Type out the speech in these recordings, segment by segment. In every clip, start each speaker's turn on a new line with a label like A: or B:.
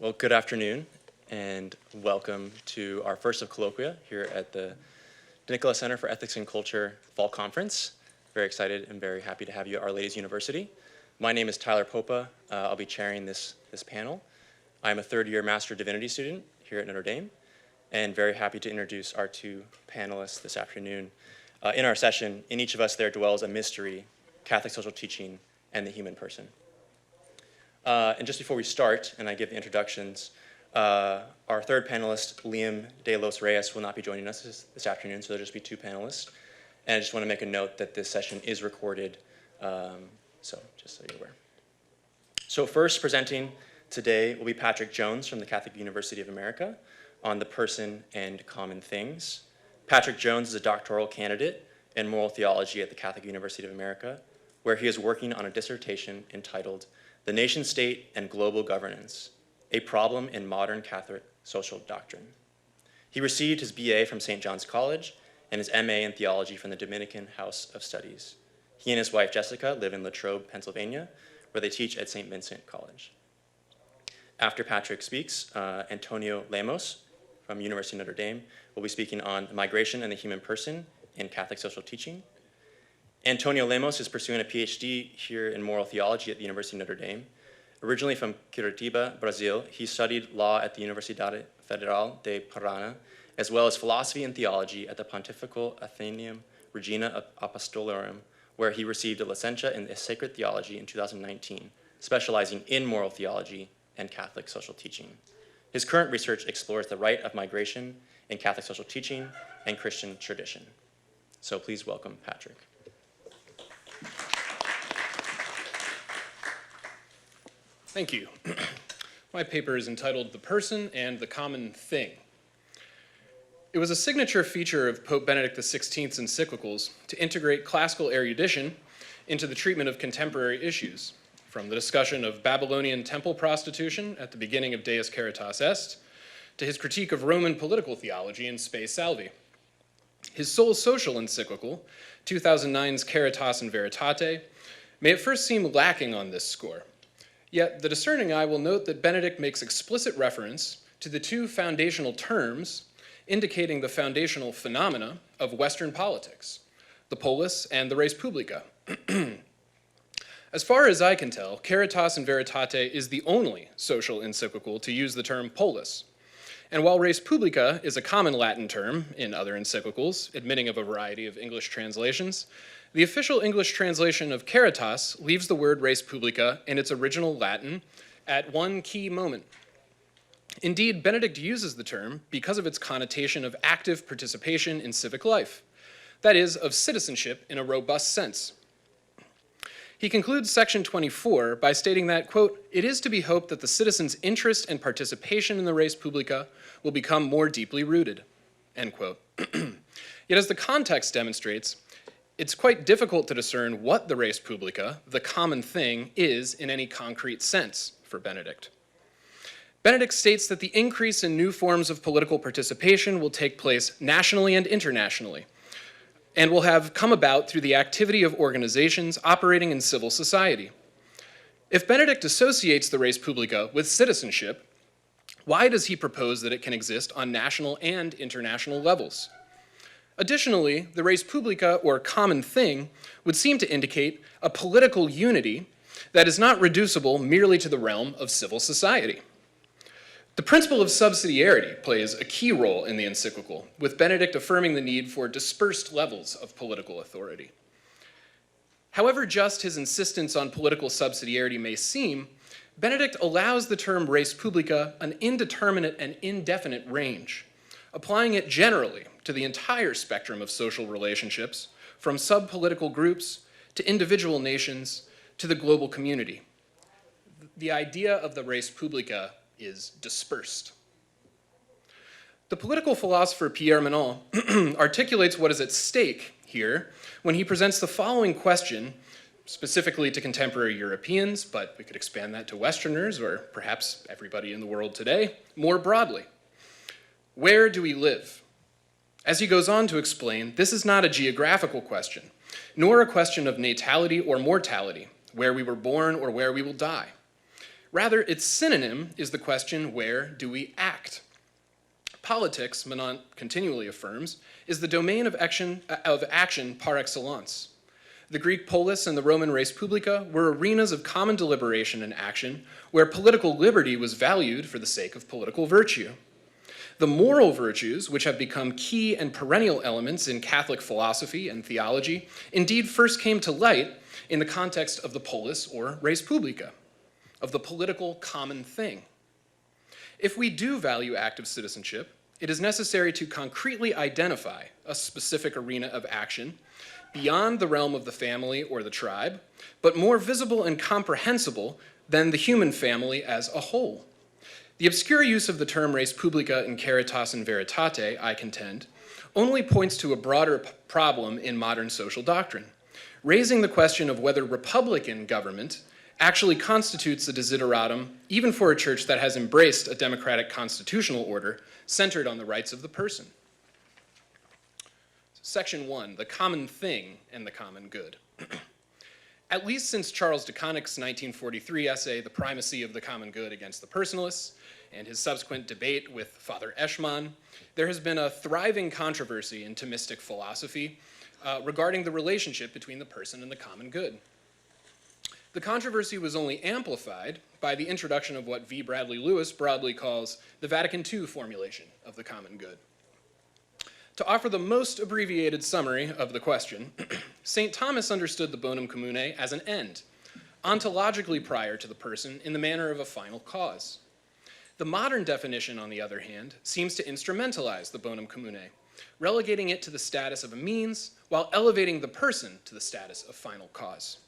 A: Well, good afternoon, and welcome to our first of colloquia here at the Nicola Center for Ethics and Culture Fall Conference. Very excited and very happy to have you at Our Lady's University. My name is Tyler Popa. I'll be chairing this panel. I'm a third-year Master of Divinity student here at Notre Dame, and very happy to introduce our two panelists this afternoon. In our session, in each of us there dwells a mystery, Catholic social teaching, and the human person. And just before we start, and I give the introductions, our third panelist, Liam de los Reyes, will not be joining us this afternoon, so there'll just be two panelists. And I just want to make a note that this session is recorded, so just so you're aware. So first presenting today will be Patrick Jones from the Catholic University of America on the person and common things. Patrick Jones is a doctoral candidate in moral theology at the Catholic University of America, where he is working on a dissertation entitled The Nation-State and Global Governance, a Problem in Modern Catholic Social Doctrine. He received his BA from St. John's College and his MA in theology from the Dominican House of Studies. He and his wife, Jessica, live in Latrobe, Pennsylvania, where they teach at St. Vincent College. After Patrick speaks, Antônio Lemos from University of Notre Dame will be speaking on migration and the human person in Catholic social teaching. Antônio Lemos is pursuing a PhD here in moral theology at the University of Notre Dame. Originally from Curitiba, Brazil, he studied law at the Universidade Federal de Paraná, as well as philosophy and theology at the Pontifical Athenaeum Regina Apostolorum, where he received a licentia in sacred theology in 2019, specializing in moral theology and Catholic social teaching. His current research explores the rite of migration in Catholic social teaching and Christian tradition. So please welcome Patrick.
B: Thank you. My paper is entitled The Person and the Common Thing. It was a signature feature of Pope Benedict XVI's encyclicals to integrate classical erudition into the treatment of contemporary issues, from the discussion of Babylonian temple prostitution at the beginning of Deus Caritas Est, to his critique of Roman political theology in Spe Salvi. His sole social encyclical, 2009's Caritas in Veritate, may at first seem lacking on this score. Yet the discerning eye will note that Benedict makes explicit reference to the two foundational terms indicating the foundational phenomena of Western politics, the polis and the res publica. As far as I can tell, Caritas in Veritate is the only social encyclical to use the term polis. And while res publica is a common Latin term in other encyclicals, admitting of a variety of English translations, the official English translation of Caritas leaves the word res publica in its original Latin at one key moment. Indeed, Benedict uses the term because of its connotation of active participation in civic life, that is, of citizenship in a robust sense. He concludes section 24 by stating that, quote, "It is to be hoped that the citizens' interest and participation in the res publica will become more deeply rooted," end quote. Yet as the context demonstrates, it's quite difficult to discern what the res publica, the common thing, is in any concrete sense for Benedict. Benedict states that the increase in new forms of political participation will take place nationally and internationally, and will have come about through the activity of organizations operating in civil society. If Benedict associates the res publica with citizenship, why does he propose that it can exist on national and international levels? Additionally, the res publica, or common thing, would seem to indicate a political unity that is not reducible merely to the realm of civil society. The principle of subsidiarity plays a key role in the encyclical, with Benedict affirming the need for dispersed levels of political authority. However just his insistence on political subsidiarity may seem, Benedict allows the term res publica an indeterminate and indefinite range, applying it generally to the entire spectrum of social relationships, from sub-political groups to individual nations to the global community. The idea of the res publica is dispersed. The political philosopher Pierre Manon articulates what is at stake here when he presents the following question, specifically to contemporary Europeans, but we could expand that to Westerners, or perhaps everybody in the world today, more broadly. Where do we live? As he goes on to explain, this is not a geographical question, nor a question of natality or mortality, where we were born or where we will die. Rather, its synonym is the question, where do we act? Politics, Manon continually affirms, is the domain of action par excellence. The Greek polis and the Roman res publica were arenas of common deliberation and action where political liberty was valued for the sake of political virtue. The moral virtues, which have become key and perennial elements in Catholic philosophy and theology, indeed first came to light in the context of the polis or res publica, of the political common thing. If we do value active citizenship, it is necessary to concretely identify a specific arena of action beyond the realm of the family or the tribe, but more visible and comprehensible than the human family as a whole. The obscure use of the term res publica in caritas and veritate, I contend, only points to a broader problem in modern social doctrine, raising the question of whether republican government actually constitutes a desideratum even for a church that has embraced a democratic constitutional order centered on the rights of the person. Section 1, the common thing and the common good. At least since Charles de Connick's 1943 essay, The Primacy of the Common Good Against the Personalists, and his subsequent debate with Father Eschmann, there has been a thriving controversy in Thomistic philosophy regarding the relationship between the person and the common good. The controversy was only amplified by the introduction of what V. Bradley Lewis broadly calls the Vatican II formulation of the common good. To offer the most abbreviated summary of the question, St. Thomas understood the bonum commune as an end, ontologically prior to the person in the manner of a final cause. The modern definition, on the other hand, seems to instrumentalize the bonum commune, relegating it to the status of a means while elevating the person to the status of final cause.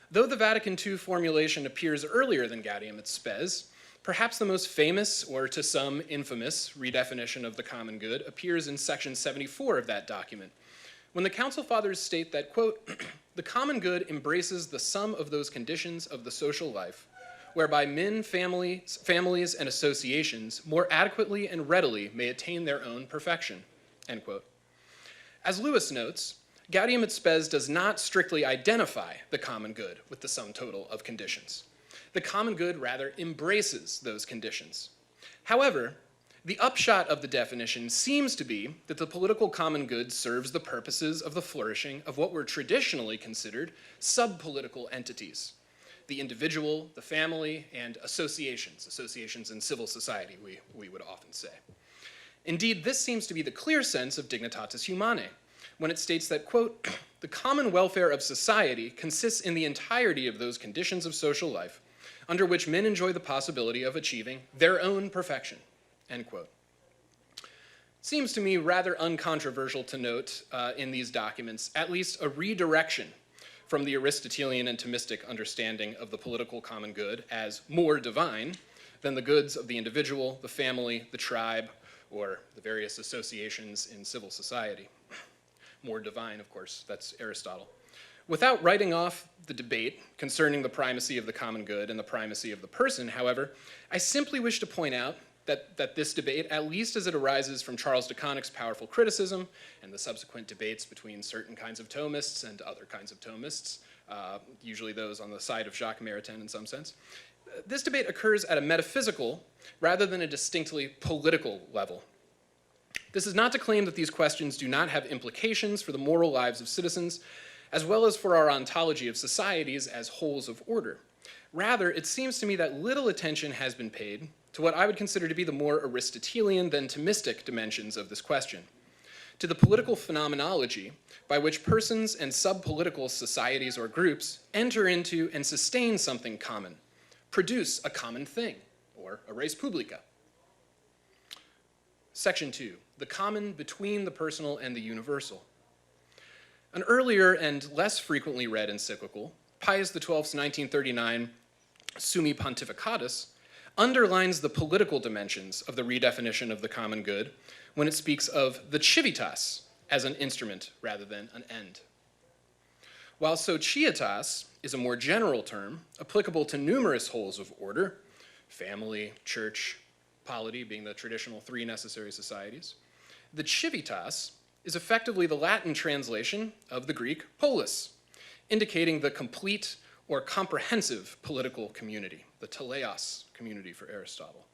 B: Though the Vatican II formulation appears earlier than Gaudium et Spes, perhaps the most famous, or to some infamous, redefinition of the common good appears in section 74 of that document, when the Council Fathers state that, quote, the common good embraces the sum of those conditions of the social life, whereby men, families, and associations more adequately and readily may attain their own perfection, end quote. As Lewis notes, Gaudium et Spes does not strictly identify the common good with the sum total of conditions. The common good rather embraces those conditions. However, the upshot of the definition seems to be that the political common good serves the purposes of the flourishing of what were traditionally considered sub-political entities: the individual, the family, and associations in civil society, we would often say. Indeed, this seems to be the clear sense of Dignitatis Humanae, when it states that, quote, the common welfare of society consists in the entirety of those conditions of social life under which men enjoy the possibility of achieving their own perfection, end quote. Seems to me rather uncontroversial to note in these documents at least a redirection from the Aristotelian and Thomistic understanding of the political common good as more divine than the goods of the individual, the family, the tribe, or the various associations in civil society. More divine, of course, that's Aristotle. Without writing off the debate concerning the primacy of the common good and the primacy of the person, however, I simply wish to point out that this debate, at least as it arises from Charles de Connick's powerful criticism and the subsequent debates between certain kinds of Thomists and other kinds of Thomists, usually those on the side of Jacques Maritain in some sense, this debate occurs at a metaphysical rather than a distinctly political level. This is not to claim that these questions do not have implications for the moral lives of citizens, as well as for our ontology of societies as wholes of order. Rather, it seems to me that little attention has been paid to what I would consider to be the more Aristotelian than Thomistic dimensions of this question, to the political phenomenology by which persons and sub-political societies or groups enter into and sustain something common, produce a common thing, or a res publica. Section 2, the common between the personal and the universal. An earlier and less frequently read encyclical, Pius XII's 1939 Summi Pontificatus, underlines the political dimensions of the redefinition of the common good when it speaks of the civitas as an instrument rather than an end. While societas is a more general term applicable to numerous wholes of order, family, church, polity being the traditional three necessary societies, the civitas is effectively the Latin translation of the Greek polis, indicating the complete or comprehensive political community, the teleos community for Aristotle.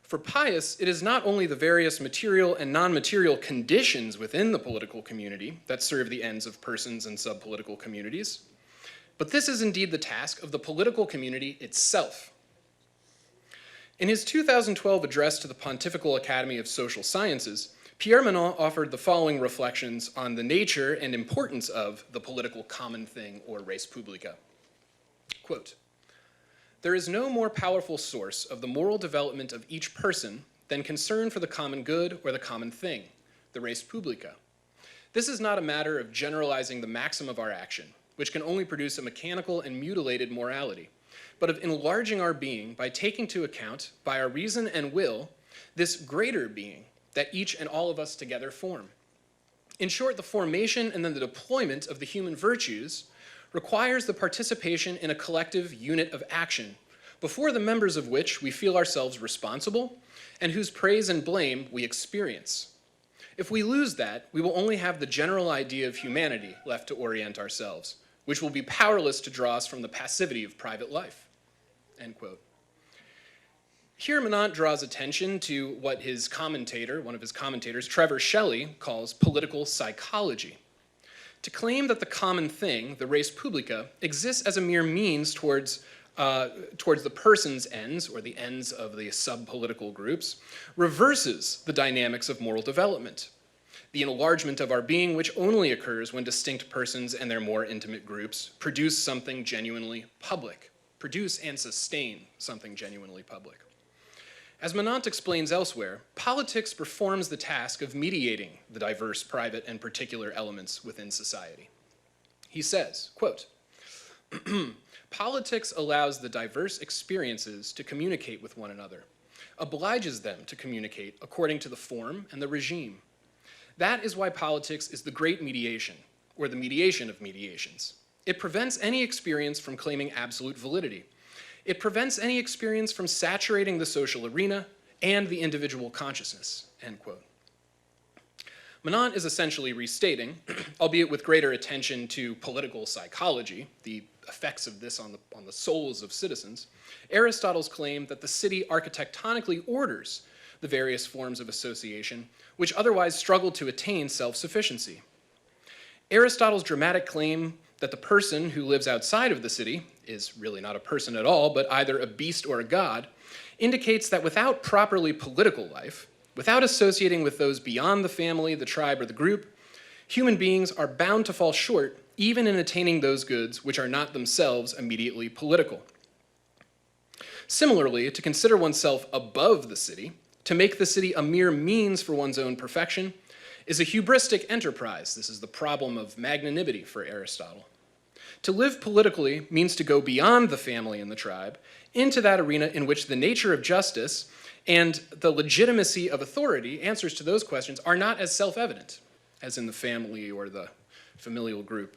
B: For Pius, it is not only the various material and non-material conditions within the political community that serve the ends of persons and sub-political communities, but this is indeed the task of the political community itself. In his 2012 address to the Pontifical Academy of Social Sciences, Pierre Menant offered the following reflections on the nature and importance of the political common thing, or res publica. Quote, "There is no more powerful source of the moral development of each person than concern for the common good or the common thing, the res publica. This is not a matter of generalizing the maxim of our action, which can only produce a mechanical and mutilated morality, but of enlarging our being by taking into account, by our reason and will, this greater being that each and all of us together form. In short, the formation and then the deployment of the human virtues requires the participation in a collective unit of action, before the members of which we feel ourselves responsible and whose praise and blame we experience. If we lose that, we will only have the general idea of humanity left to orient ourselves, which will be powerless to draw us from the passivity of private life." End quote. Here, Menant draws attention to what his commentator, one of his commentators, Trevor Shelley, calls political psychology. To claim that the common thing, the res publica, exists as a mere means towards the person's ends, or the ends of the sub-political groups, reverses the dynamics of moral development, the enlargement of our being, which only occurs when distinct persons and their more intimate groups produce something genuinely public, produce and sustain something genuinely public. As Menant explains elsewhere, politics performs the task of mediating the diverse private and particular elements within society. He says, quote, "Politics allows the diverse experiences to communicate with one another, obliges them to communicate according to the form and the regime. That is why politics is the great mediation, or the mediation of mediations. It prevents any experience from claiming absolute validity. It prevents any experience from saturating the social arena and the individual consciousness," end quote. Menant is essentially restating, albeit with greater attention to political psychology, the effects of this on the souls of citizens, Aristotle's claim that the city architectonically orders the various forms of association which otherwise struggle to attain self-sufficiency. Aristotle's dramatic claim that the person who lives outside of the city is really not a person at all, but either a beast or a god, indicates that without properly political life, without associating with those beyond the family, the tribe, or the group, human beings are bound to fall short even in attaining those goods which are not themselves immediately political. Similarly, to consider oneself above the city, to make the city a mere means for one's own perfection, is a hubristic enterprise. This is the problem of magnanimity for Aristotle. To live politically means to go beyond the family and the tribe into that arena in which the nature of justice and the legitimacy of authority, answers to those questions, are not as self-evident as in the family or the familial group.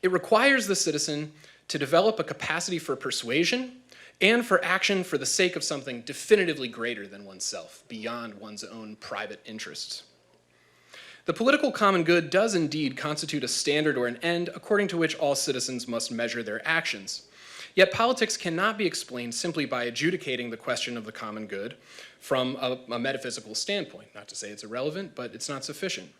B: It requires the citizen to develop a capacity for persuasion and for action for the sake of something definitively greater than oneself, beyond one's own private interests. The political common good does indeed constitute a standard or an end according to which all citizens must measure their actions. Yet politics cannot be explained simply by adjudicating the question of the common good from a metaphysical standpoint. Not to say it's irrelevant, but it's not sufficient.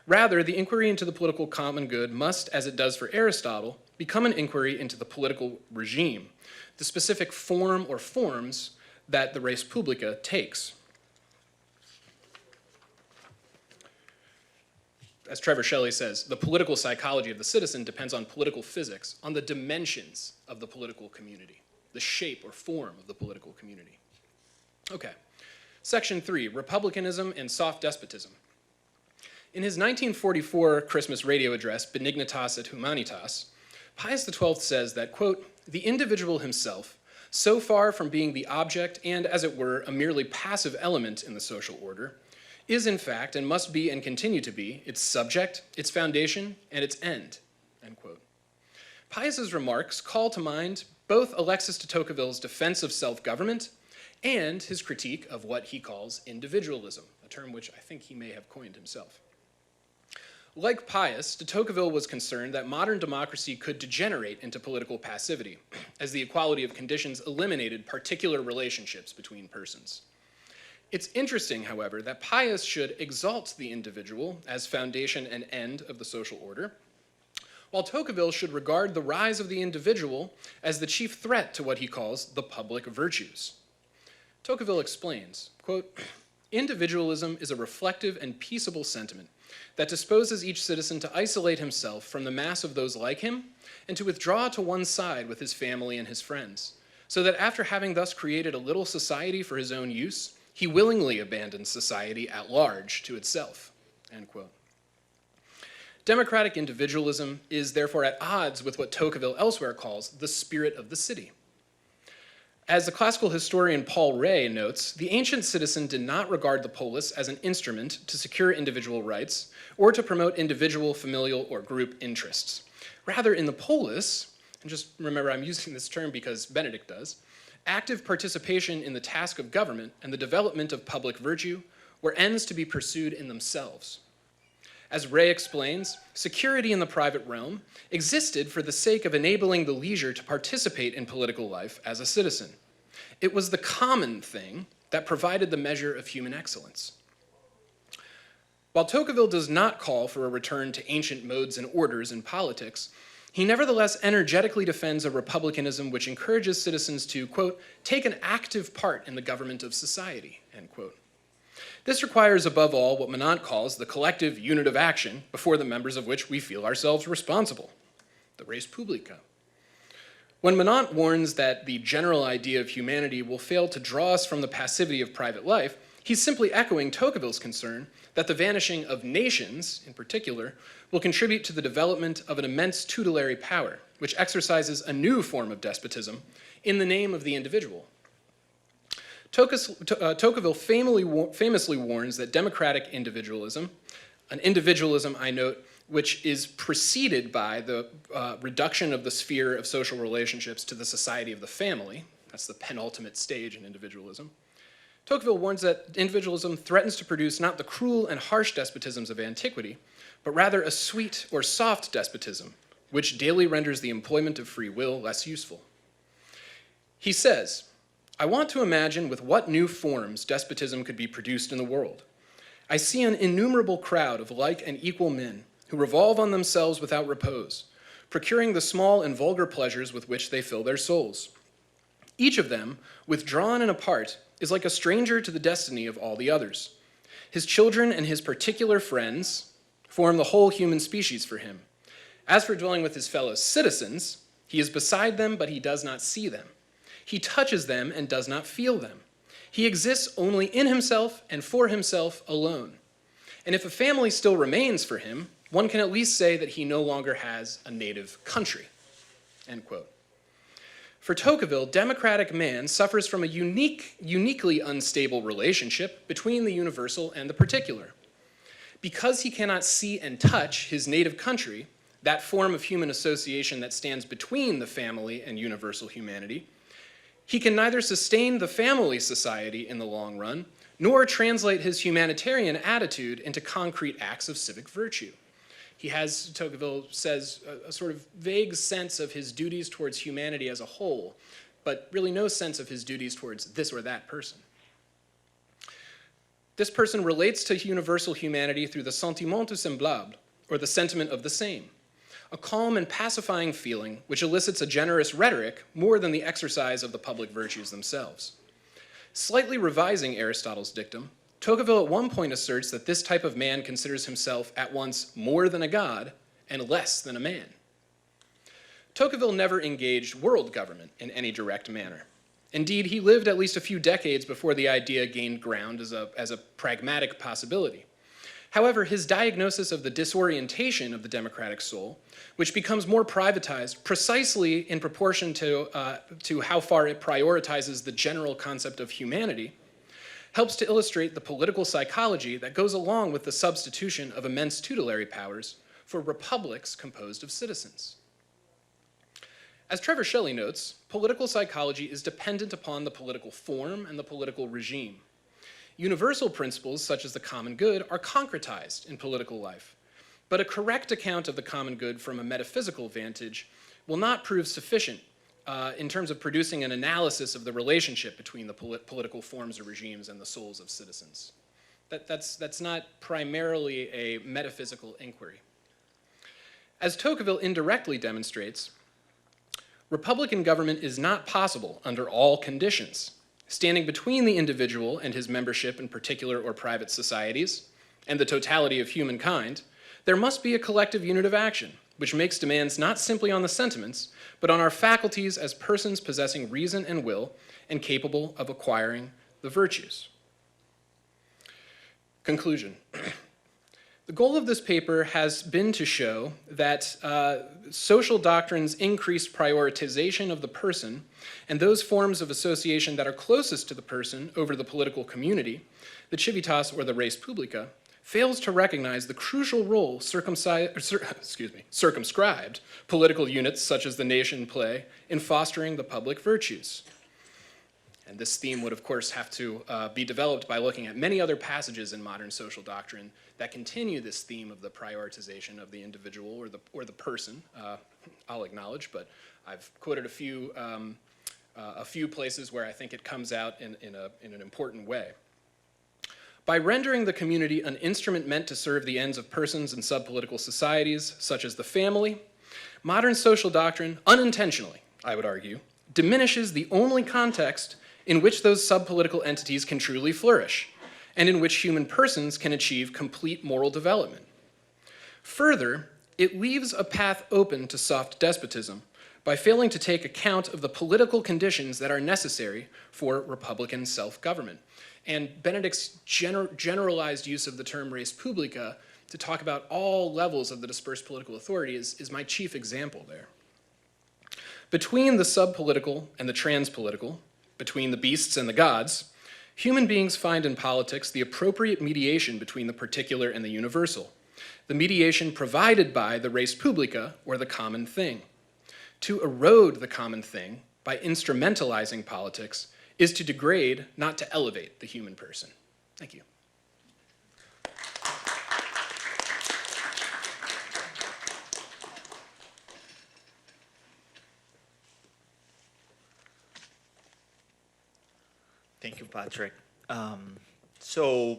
B: Rather, the inquiry into the political common good must, as it does for Aristotle, become an inquiry into the political regime, the specific form or forms that the res publica takes. As Trevor Shelley says, the political psychology of the citizen depends on political physics, on the dimensions of the political community, the shape or form of the political community. Okay, section 3, republicanism and soft despotism. In his 1944 Christmas radio address, Benignitas et Humanitas, Pius XII says that, quote, "The individual himself, so far from being the object and, as it were, a merely passive element in the social order, is in fact, and must be and continue to be, its subject, its foundation, and its end," end quote. Pius's remarks call to mind both Alexis de Tocqueville's defense of self-government and his critique of what he calls individualism, a term which I think he may have coined himself. Like Pius, de Tocqueville was concerned that modern democracy could degenerate into political passivity, as the equality of conditions eliminated particular relationships between persons. It's interesting, however, that Pius should exalt the individual as foundation and end of the social order, while Tocqueville should regard the rise of the individual as the chief threat to what he calls the public virtues. Tocqueville explains, quote, "Individualism is a reflective and peaceable sentiment that disposes each citizen to isolate himself from the mass of those like him and to withdraw to one side with his family and his friends, so that after having thus created a little society for his own use, he willingly abandons society at large to itself," end quote. Democratic individualism is therefore at odds with what Tocqueville elsewhere calls the spirit of the city. As the classical historian Paul Reyes notes, the ancient citizen did not regard the polis as an instrument to secure individual rights or to promote individual, familial, or group interests. Rather, in the polis, and just remember I'm using this term because Benedict does, active participation in the task of government and the development of public virtue were ends to be pursued in themselves. As Reyes explains, security in the private realm existed for the sake of enabling the leisure to participate in political life as a citizen. It was the common thing that provided the measure of human excellence. While Tocqueville does not call for a return to ancient modes and orders in politics, he nevertheless energetically defends a republicanism which encourages citizens to, quote, "take an active part in the government of society," end quote. This requires, above all, what Menant calls the collective unit of action before the members of which we feel ourselves responsible, the res publica. When Menant warns that the general idea of humanity will fail to draw us from the passivity of private life, he's simply echoing Tocqueville's concern that the vanishing of nations, in particular, will contribute to the development of an immense tutelary power, which exercises a new form of despotism in the name of the individual. Tocqueville famously warns that democratic individualism, an individualism, I note, which is preceded by the reduction of the sphere of social relationships to the society of the family, that's the penultimate stage in individualism. Tocqueville warns that individualism threatens to produce not the cruel and harsh despotisms of antiquity, but rather a sweet or soft despotism, which daily renders the employment of free will less useful. He says, "I want to imagine with what new forms despotism could be produced in the world. I see an innumerable crowd of like and equal men who revolve on themselves without repose, procuring the small and vulgar pleasures with which they fill their souls. Each of them, withdrawn and apart, is like a stranger to the destiny of all the others. His children and his particular friends form the whole human species for him. As for dwelling with his fellow citizens, he is beside them, but he does not see them. He touches them and does not feel them. He exists only in himself and for himself alone. And if a family still remains for him, one can at least say that he no longer has a native country," end quote. For Tocqueville, democratic man suffers from a uniquely unstable relationship between the universal and the particular. Because he cannot see and touch his native country, that form of human association that stands between the family and universal humanity, he can neither sustain the family society in the long run, nor translate his humanitarian attitude into concrete acts of civic virtue. He has, Tocqueville says, a sort of vague sense of his duties towards humanity as a whole, but really no sense of his duties towards this or that person. This person relates to universal humanity through the sentiment du semblable, or the sentiment of the same, a calm and pacifying feeling which elicits a generous rhetoric more than the exercise of the public virtues themselves. Slightly revising Aristotle's dictum, Tocqueville at one point asserts that this type of man considers himself at once more than a god and less than a man. Tocqueville never engaged world government in any direct manner. Indeed, he lived at least a few decades before the idea gained ground as a pragmatic possibility. However, his diagnosis of the disorientation of the democratic soul, which becomes more privatized precisely in proportion to how far it prioritizes the general concept of humanity, helps to illustrate the political psychology that goes along with the substitution of immense tutelary powers for republics composed of citizens. As Trevor Shelley notes, political psychology is dependent upon the political form and the political regime. Universal principles, such as the common good, are concretized in political life. But a correct account of the common good from a metaphysical vantage will not prove sufficient in terms of producing an analysis of the relationship between the political forms or regimes and the souls of citizens. That's not primarily a metaphysical inquiry. As Tocqueville indirectly demonstrates, Republican government is not possible under all conditions. Standing between the individual and his membership in particular or private societies, and the totality of humankind, there must be a collective unit of action, which makes demands not simply on the sentiments, but on our faculties as persons possessing reason and will and capable of acquiring the virtues. Conclusion. The goal of this paper has been to show that social doctrines increase prioritization of the person and those forms of association that are closest to the person over the political community, the civitas or the res publica, fails to recognize the crucial role circumscribed political units such as the nation play in fostering the public virtues. And this theme would, of course, have to be developed by looking at many other passages in modern social doctrine that continue this theme of the prioritization of the individual or the person. I'll acknowledge, but I've quoted a few places where I think it comes out in an important way. By rendering the community an instrument meant to serve the ends of persons and subpolitical societies, such as the family, modern social doctrine, unintentionally, I would argue, diminishes the only context in which those subpolitical entities can truly flourish, and in which human persons can achieve complete moral development. Further, it leaves a path open to soft despotism by failing to take account of the political conditions that are necessary for Republican self-government. And Benedict's generalized use of the term res publica to talk about all levels of the dispersed political authority is my chief example there. Between the subpolitical and the transpolitical, between the beasts and the gods, human beings find in politics the appropriate mediation between the particular and the universal, the mediation provided by the res publica, or the common thing. To erode the common thing by instrumentalizing politics is to degrade, not to elevate, the human person. Thank you.
C: Thank you, Patrick. So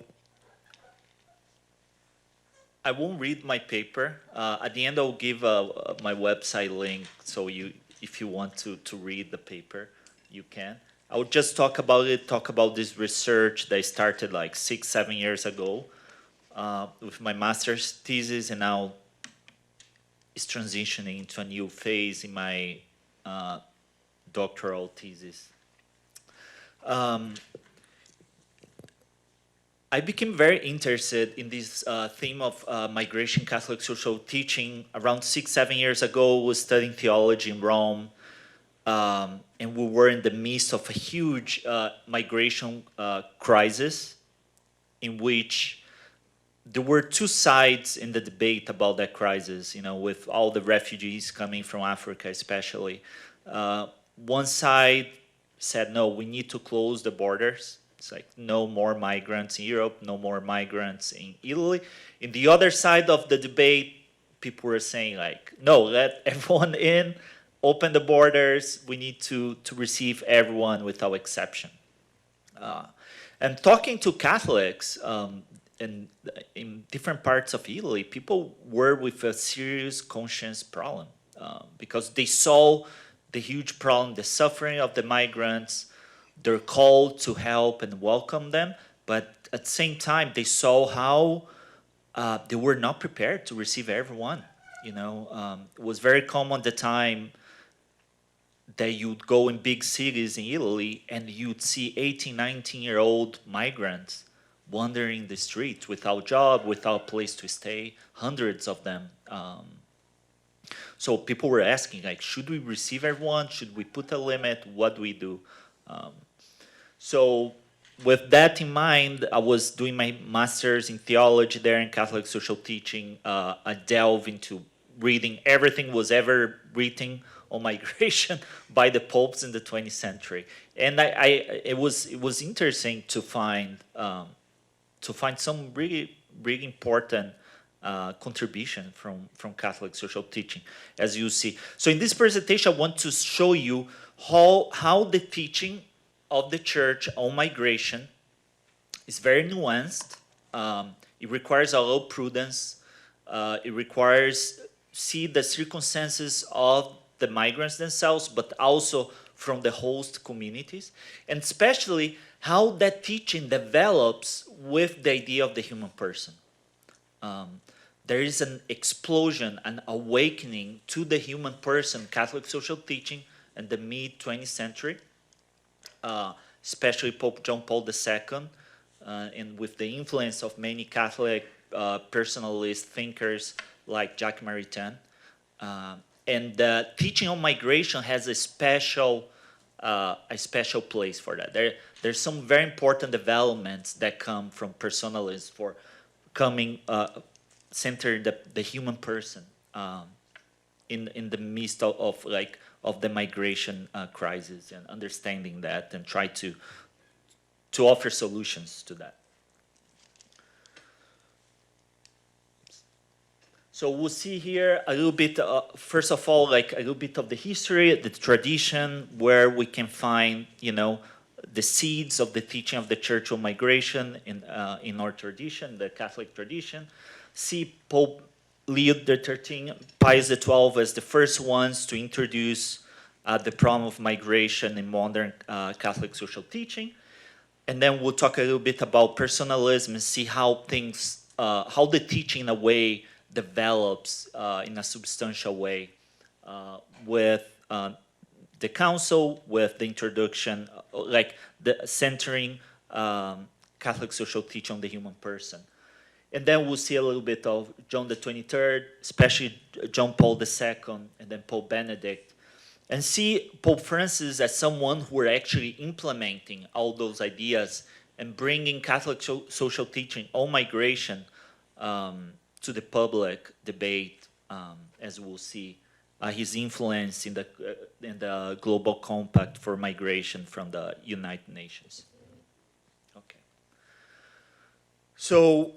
C: I won't read my paper. At the end, I'll give my website link, so if you want to read the paper, you can. I would just talk about this research that I started like 6-7 years ago with my master's thesis, and now is transitioning into a new phase in my doctoral thesis. I became very interested in this theme of migration Catholic social teaching around 6-7 years ago. I was studying theology in Rome, and we were in the midst of a huge migration crisis in which there were two sides in the debate about that crisis, with all the refugees coming from Africa especially. One side said, no, we need to close the borders. It's like no more migrants in Europe, no more migrants in Italy. In the other side of the debate, people were saying like, no, let everyone in, open the borders, we need to receive everyone without exception. And talking to Catholics in different parts of Italy, people were with a serious conscience problem because they saw the huge problem, the suffering of the migrants, their call to help and welcome them, but at the same time, they saw how they were not prepared to receive everyone. It was very common at the time that you'd go in big cities in Italy and you'd see 18, 19-year-old migrants wandering the streets without job, without place to stay, hundreds of them. So people were asking, like, should we receive everyone? Should we put a limit? What do we do? So with that in mind, I was doing my master's in theology there in Catholic social teaching. I delved into reading everything was ever written on migration by the popes in the 20th century, and it was interesting to find some really important contribution from Catholic social teaching, as you see. So in this presentation, I want to show you how the teaching of the church on migration is very nuanced. It requires a little prudence. It requires see the circumstances of the migrants themselves, but also from the host communities, and especially how that teaching develops with the idea of the human person. There is an explosion, an awakening to the human person, Catholic social teaching in the mid-20th century, especially Pope John Paul II, and with the influence of many Catholic personalist thinkers like Jacques Maritain. And the teaching on migration has a special place for that. There's some very important developments that come from personalists for coming center the human person in the midst of the migration crisis, and understanding that and try to offer solutions to that. So we'll see here a little bit, first of all, like a little bit of the history, the tradition, where we can find, the seeds of the teaching of the church on migration in our tradition, the Catholic tradition. See Pope Leo XIII, Pius XII as the first ones to introduce the problem of migration in modern Catholic social teaching. And then we'll talk a little bit about personalism and see how how the teaching in a way develops in a substantial way with the council, with the introduction, like the centering Catholic social teaching on the human person. And then we'll see a little bit of John the 23rd, especially John Paul II, and then Pope Benedict, and see Pope Francis as someone who are actually implementing all those ideas and bringing Catholic social teaching on migration to the public debate, as we'll see, his influence in the Global Compact for Migration from the United Nations. Okay. So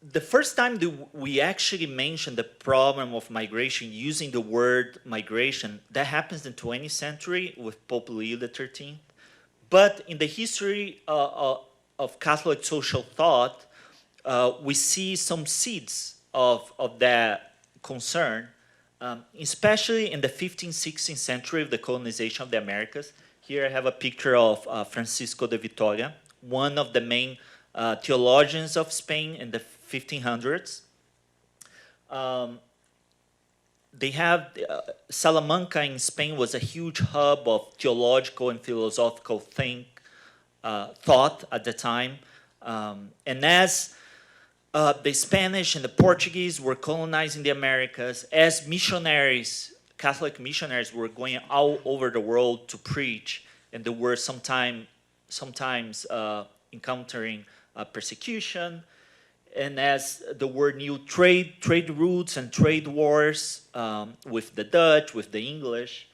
C: the first time that we actually mentioned the problem of migration using the word migration, that happens in the 20th century with Pope Leo XIII. But in the history of Catholic social thought, we see some seeds of that concern, especially in the 15th, 16th century of the colonization of the Americas. Here I have a picture of Francisco de Vitoria, one of the main theologians of Spain in the 1500s. They have Salamanca in Spain was a huge hub of theological and philosophical thought at the time. And as the Spanish and the Portuguese were colonizing the Americas, as missionaries, Catholic missionaries were going all over the world to preach, and they were sometimes encountering persecution, and as the word new trade routes and trade wars with the Dutch, with the English,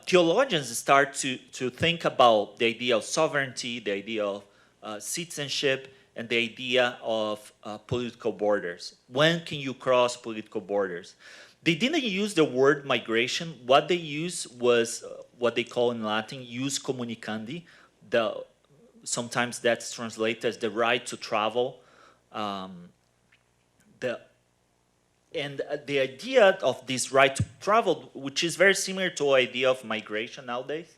C: theologians start to think about the idea of sovereignty, the idea of citizenship, and the idea of political borders. When can you cross political borders? They didn't use the word migration. What they used was what they call in Latin jus communicandi. Sometimes that's translated as the right to travel. The idea of this right to travel, which is very similar to the idea of migration nowadays,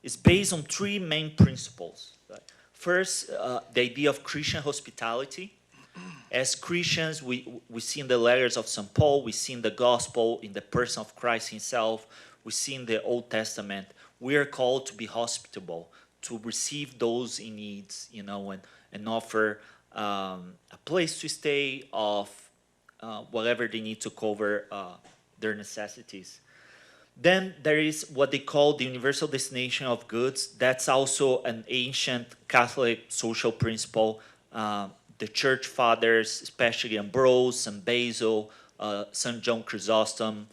C: is based on three main principles. First, the idea of Christian hospitality. As Christians, we see in the letters of St. Paul, we see in the gospel, in the person of Christ himself, we see in the Old Testament, we are called to be hospitable, to receive those in needs, and offer a place to stay, of whatever they need to cover their necessities. Then there is what they call the universal destination of goods. That's also an ancient Catholic social principle. The church fathers, especially Ambrose, St. Basil, St. John Chrysostom,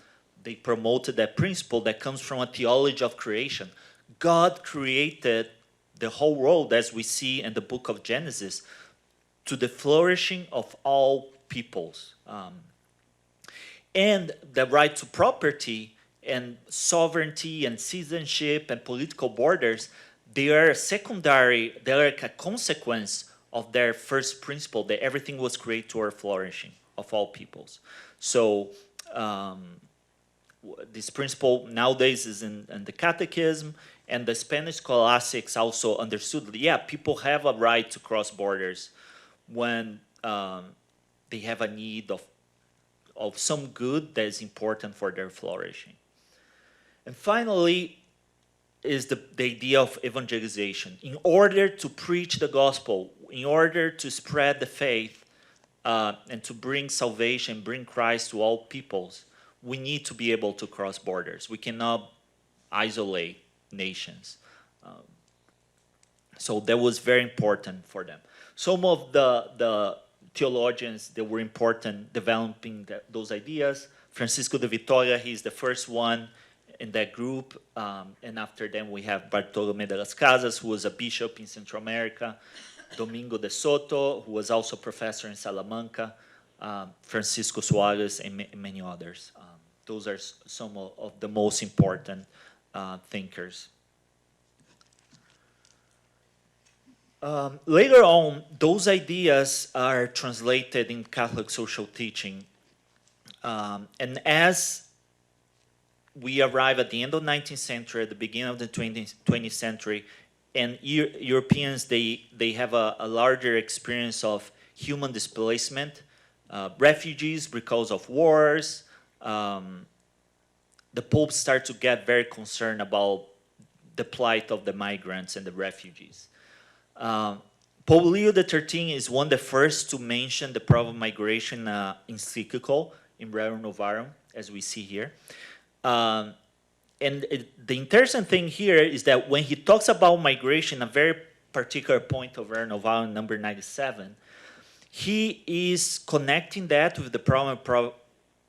C: they promoted that principle that comes from a theology of creation. God created the whole world, as we see in the book of Genesis, to the flourishing of all peoples. And the right to property and sovereignty and citizenship and political borders, they are secondary, they are like a consequence of their first principle that everything was created to our flourishing of all peoples. So this principle nowadays is in the Catechism, and the Spanish scholastics also understood, yeah, people have a right to cross borders when they have a need of some good that is important for their flourishing. And finally is the idea of evangelization. In order to preach the gospel, in order to spread the faith and to bring salvation, bring Christ to all peoples, we need to be able to cross borders. We cannot isolate nations. So that was very important for them. Some of the theologians that were important developing those ideas, Francisco de Vitoria, he's the first one in that group, and after them we have Bartolomé de las Casas, who was a bishop in Central America, Domingo de Soto, who was also a professor in Salamanca, Francisco Suarez, and many others. Those are some of the most important thinkers. Later on, those ideas are translated in Catholic social teaching. And as we arrive at the end of the 19th century, at the beginning of the 20th century, and Europeans, they have a larger experience of human displacement, refugees because of wars. The popes start to get very concerned about the plight of the migrants and the refugees. Pope Leo XIII is one of the first to mention the problem of migration encyclical in Rerum Novarum, as we see here. And the interesting thing here is that when he talks about migration, a very particular point of Rerum Novarum, number 97, he is connecting that with the problem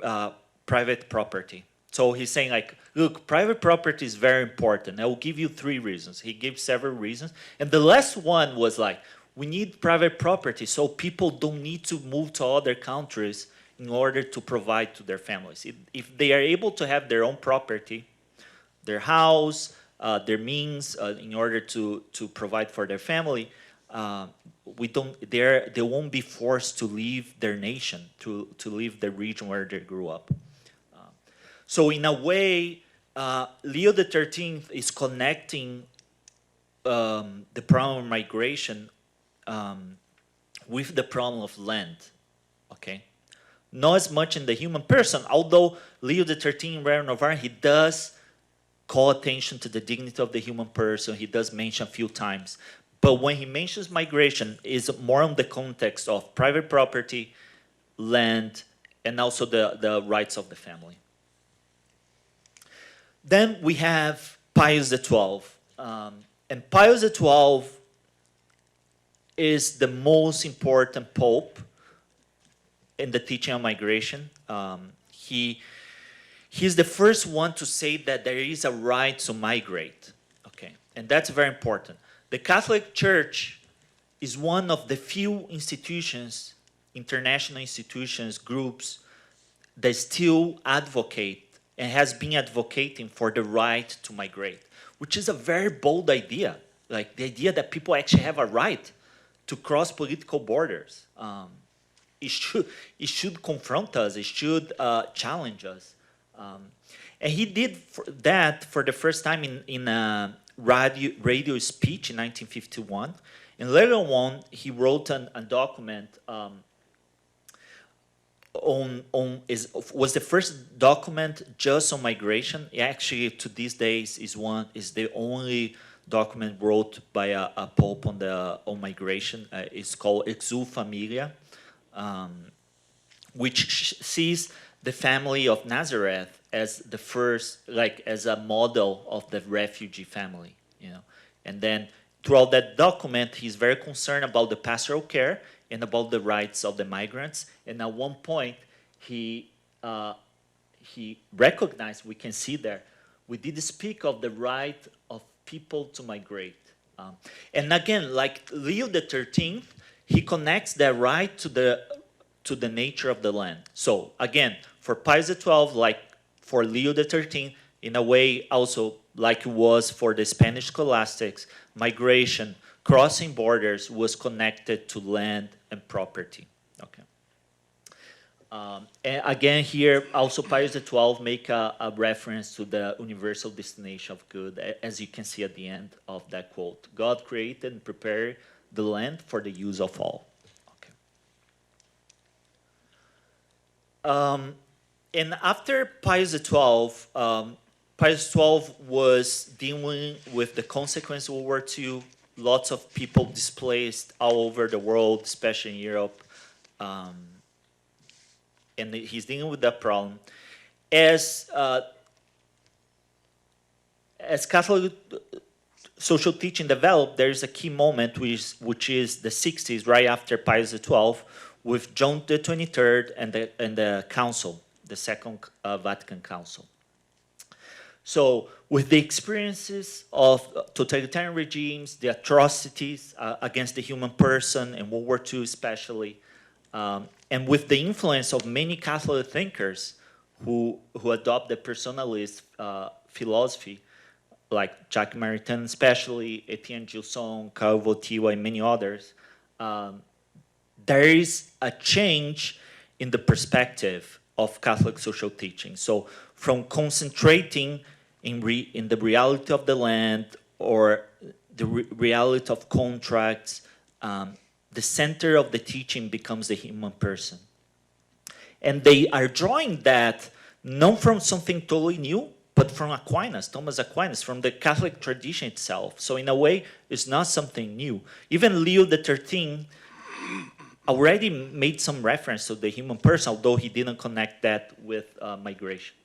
C: of private property. So he's saying, like, look, private property is very important. I will give you 3 reasons. He gave several reasons. And the last one was like, we need private property so people don't need to move to other countries in order to provide to their families. If they are able to have their own property, their house, their means in order to provide for their family, they won't be forced to leave their nation, to leave the region where they grew up. So in a way, Leo XIII is connecting the problem of migration with the problem of land, okay? Not as much in the human person, although Leo XIII in Rerum Novarum, he does call attention to the dignity of the human person. He does mention a few times. But when he mentions migration, it's more in the context of private property, land, and also the rights of the family. Then we have Pius XII. And Pius XII is the most important pope in the teaching of migration. He's the first one to say that there is a right to migrate. Okay, and that's very important. The Catholic Church is one of the few institutions, international institutions, groups, that still advocate and has been advocating for the right to migrate, which is a very bold idea. Like the idea that people actually have a right to cross political borders. It should confront us. It should challenge us. And he did that for the first time in a radio speech in 1951. And later on, he wrote a document was the first document just on migration. Actually, to these days, is the only document wrote by a pope on migration. It's called Exul Familia, which sees the family of Nazareth as the first, like as a model of the refugee family, you know. And then throughout that document, he's very concerned about the pastoral care and about the rights of the migrants. And at one point, he recognized, we can see there, we did speak of the right of people to migrate. And again, like Leo XIII, he connects that right to the nature of the land. So again, for Pius XII, like for Leo XIII, in a way also like it was for the Spanish scholastics, migration, crossing borders was connected to land and property. Okay. And again here, also Pius XII make a reference to the universal destination of good, as you can see at the end of that quote. God created and prepared the land for the use of all. Okay. And after Pius XII, Pius XII was dealing with the consequences of World War II. Lots of people displaced all over the world, especially in Europe. And he's dealing with that problem. As Catholic social teaching developed, there is a key moment which is the 60s, right after Pius XII, with John the 23rd and the Council, the Second Vatican Council. So with the experiences of totalitarian regimes, the atrocities against the human person in World War II especially, and with the influence of many Catholic thinkers who adopt the personalist philosophy, like Jacques Maritain especially, Etienne Gilson, Karl Wojtyła, and many others, there is a change in the perspective of Catholic social teaching. So from concentrating in the reality of the land or the reality of contracts, the center of the teaching becomes the human person. And they are drawing that not from something totally new, but from Aquinas, Thomas Aquinas, from the Catholic tradition itself. So in a way, it's not something new. Even Leo XIII already made some reference to the human person, although he didn't connect that with migration.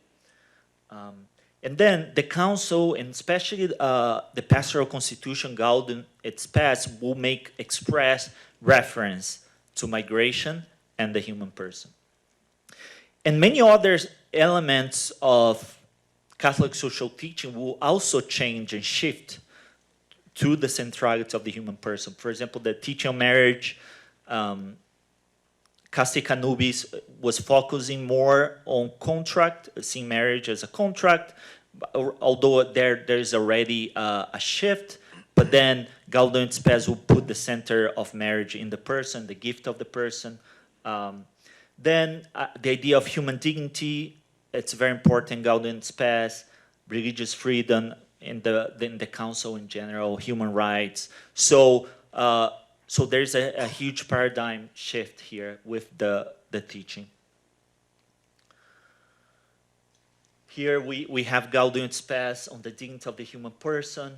C: And then the council, and especially the pastoral constitution, Gaudium et Spes, will make express reference to migration and the human person. And many other elements of Catholic social teaching will also change and shift to the centrality of the human person. For example, the teaching on marriage, Casti Canubis was focusing more on contract, seeing marriage as a contract, although there is already a shift, but then Gaudium et Spes will put the center of marriage in the person, the gift of the person. Then the idea of human dignity, it's very important, Gaudium et Spes, religious freedom in the council in general, human rights. So there's a huge paradigm shift here with the teaching. Here we have Gaudium et Spes on the dignity of the human person.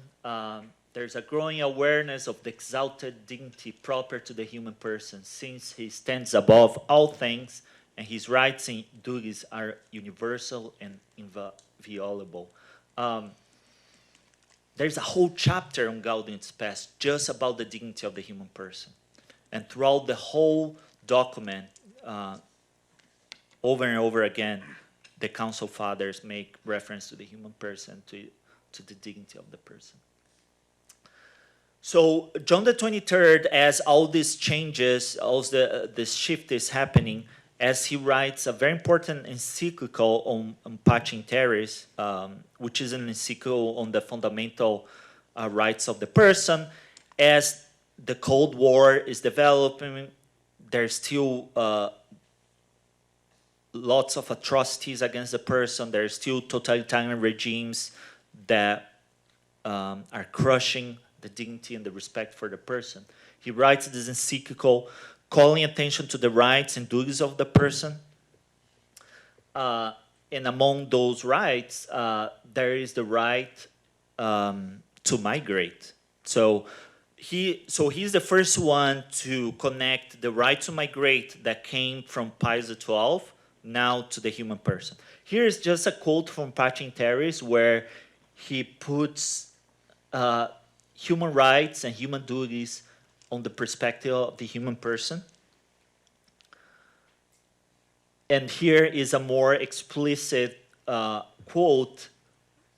C: There's a growing awareness of the exalted dignity proper to the human person, since he stands above all things, and his rights and duties are universal and inviolable. There's a whole chapter on Gaudium et Spes just about the dignity of the human person. And throughout the whole document, over and over again, the Council Fathers make reference to the human person, to the dignity of the person. So John the 23rd, as all these changes, all this shift is happening, as he writes a very important encyclical on Pacem Terris, which is an encyclical on the fundamental rights of the person. As the Cold War is developing, there's still lots of atrocities against the person. There's still totalitarian regimes that are crushing the dignity and the respect for the person. He writes this encyclical calling attention to the rights and duties of the person. And among those rights, there is the right to migrate. So he's the first one to connect the right to migrate that came from Pius XII now to the human person. Here is just a quote from Pacem Terris where he puts human rights and human duties on the perspective of the human person. And here is a more explicit quote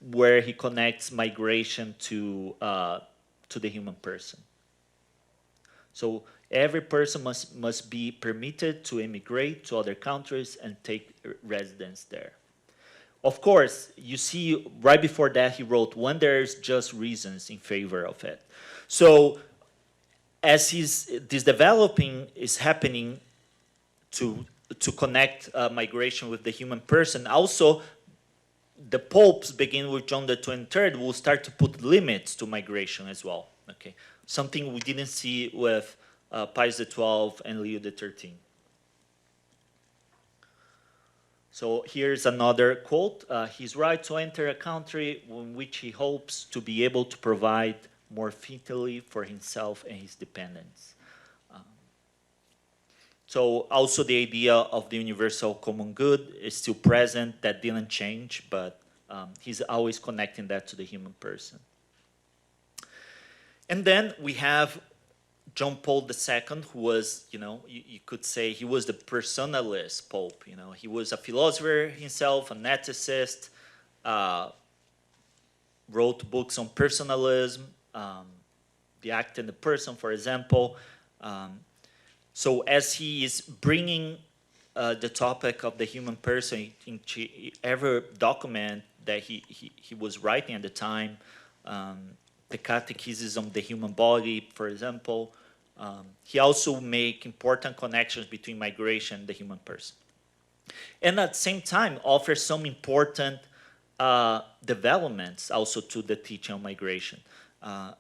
C: where he connects migration to the human person. So, Every person must be permitted to immigrate to other countries and take residence there. Of course, you see right before that he wrote, when there's just reasons in favor of it. So as this developing is happening to connect migration with the human person, also the popes, beginning with John the 23rd, will start to put limits to migration as well. Okay, something we didn't see with Pius XII and Leo XIII. So here's another quote. He's right to enter a country in which he hopes to be able to provide more fitly for himself and his dependents. So also the idea of the universal common good is still present. That didn't change, but he's always connecting that to the human person. And then we have John Paul II, who was, you could say he was the personalist pope. He was a philosopher himself, an ethicist, wrote books on personalism, the act and the person, for example. So as he is bringing the topic of the human person into every document that he was writing at the time, the Catechism of the Human Body, for example, he also make important connections between migration and the human person. And at the same time, offers some important developments also to the teaching on migration. I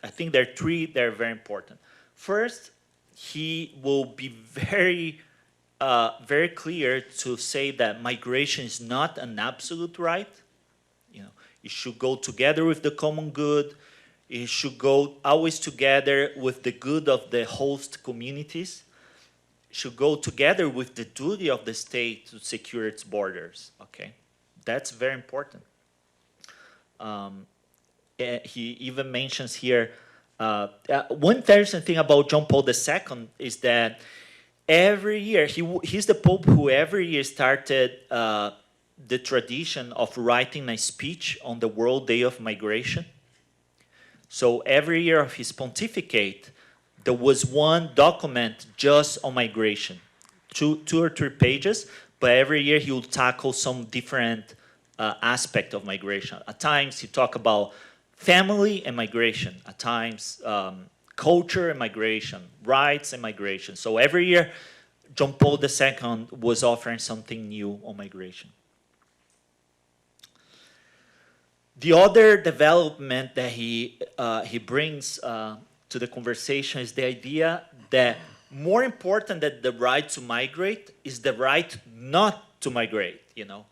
C: think there are three that are very important. First, he will be very clear to say that migration is not an absolute right. It should go together with the common good. It should go always together with the good of the host communities. It should go together with the duty of the state to secure its borders. Okay, that's very important. He even mentions here, one interesting thing about John Paul II is that every year, he's the Pope who every year started the tradition of writing a speech on the World Day of Migration. So every year of his pontificate, there was one document just on migration, two or three pages, but every year he would tackle some different aspect of migration. At times he talked about family and migration, at times culture and migration, rights and migration. So every year, John Paul II was offering something new on migration. The other development that he brings to the conversation is the idea that more important than the right to migrate is the right not to migrate. The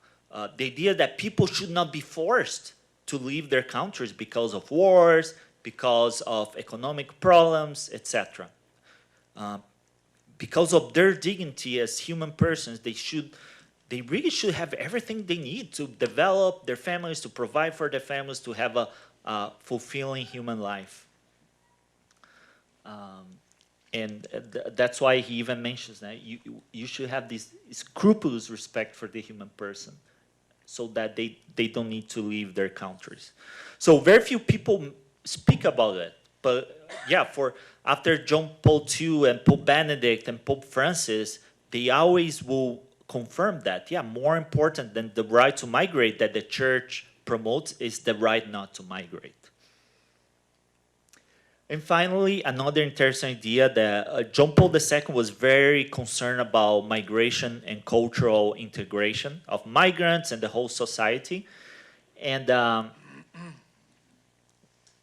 C: idea that people should not be forced to leave their countries because of wars, because of economic problems, etc. Because of their dignity as human persons, they really should have everything they need to develop their families, to provide for their families, to have a fulfilling human life. And that's why he even mentions that you should have this scrupulous respect for the human person, so that they don't need to leave their countries. So very few people speak about it. But yeah, after John Paul II and Pope Benedict and Pope Francis, they always will confirm that, more important than the right to migrate that the church promotes is the right not to migrate. And finally, another interesting idea that John Paul II was very concerned about migration and cultural integration of migrants and the whole society. And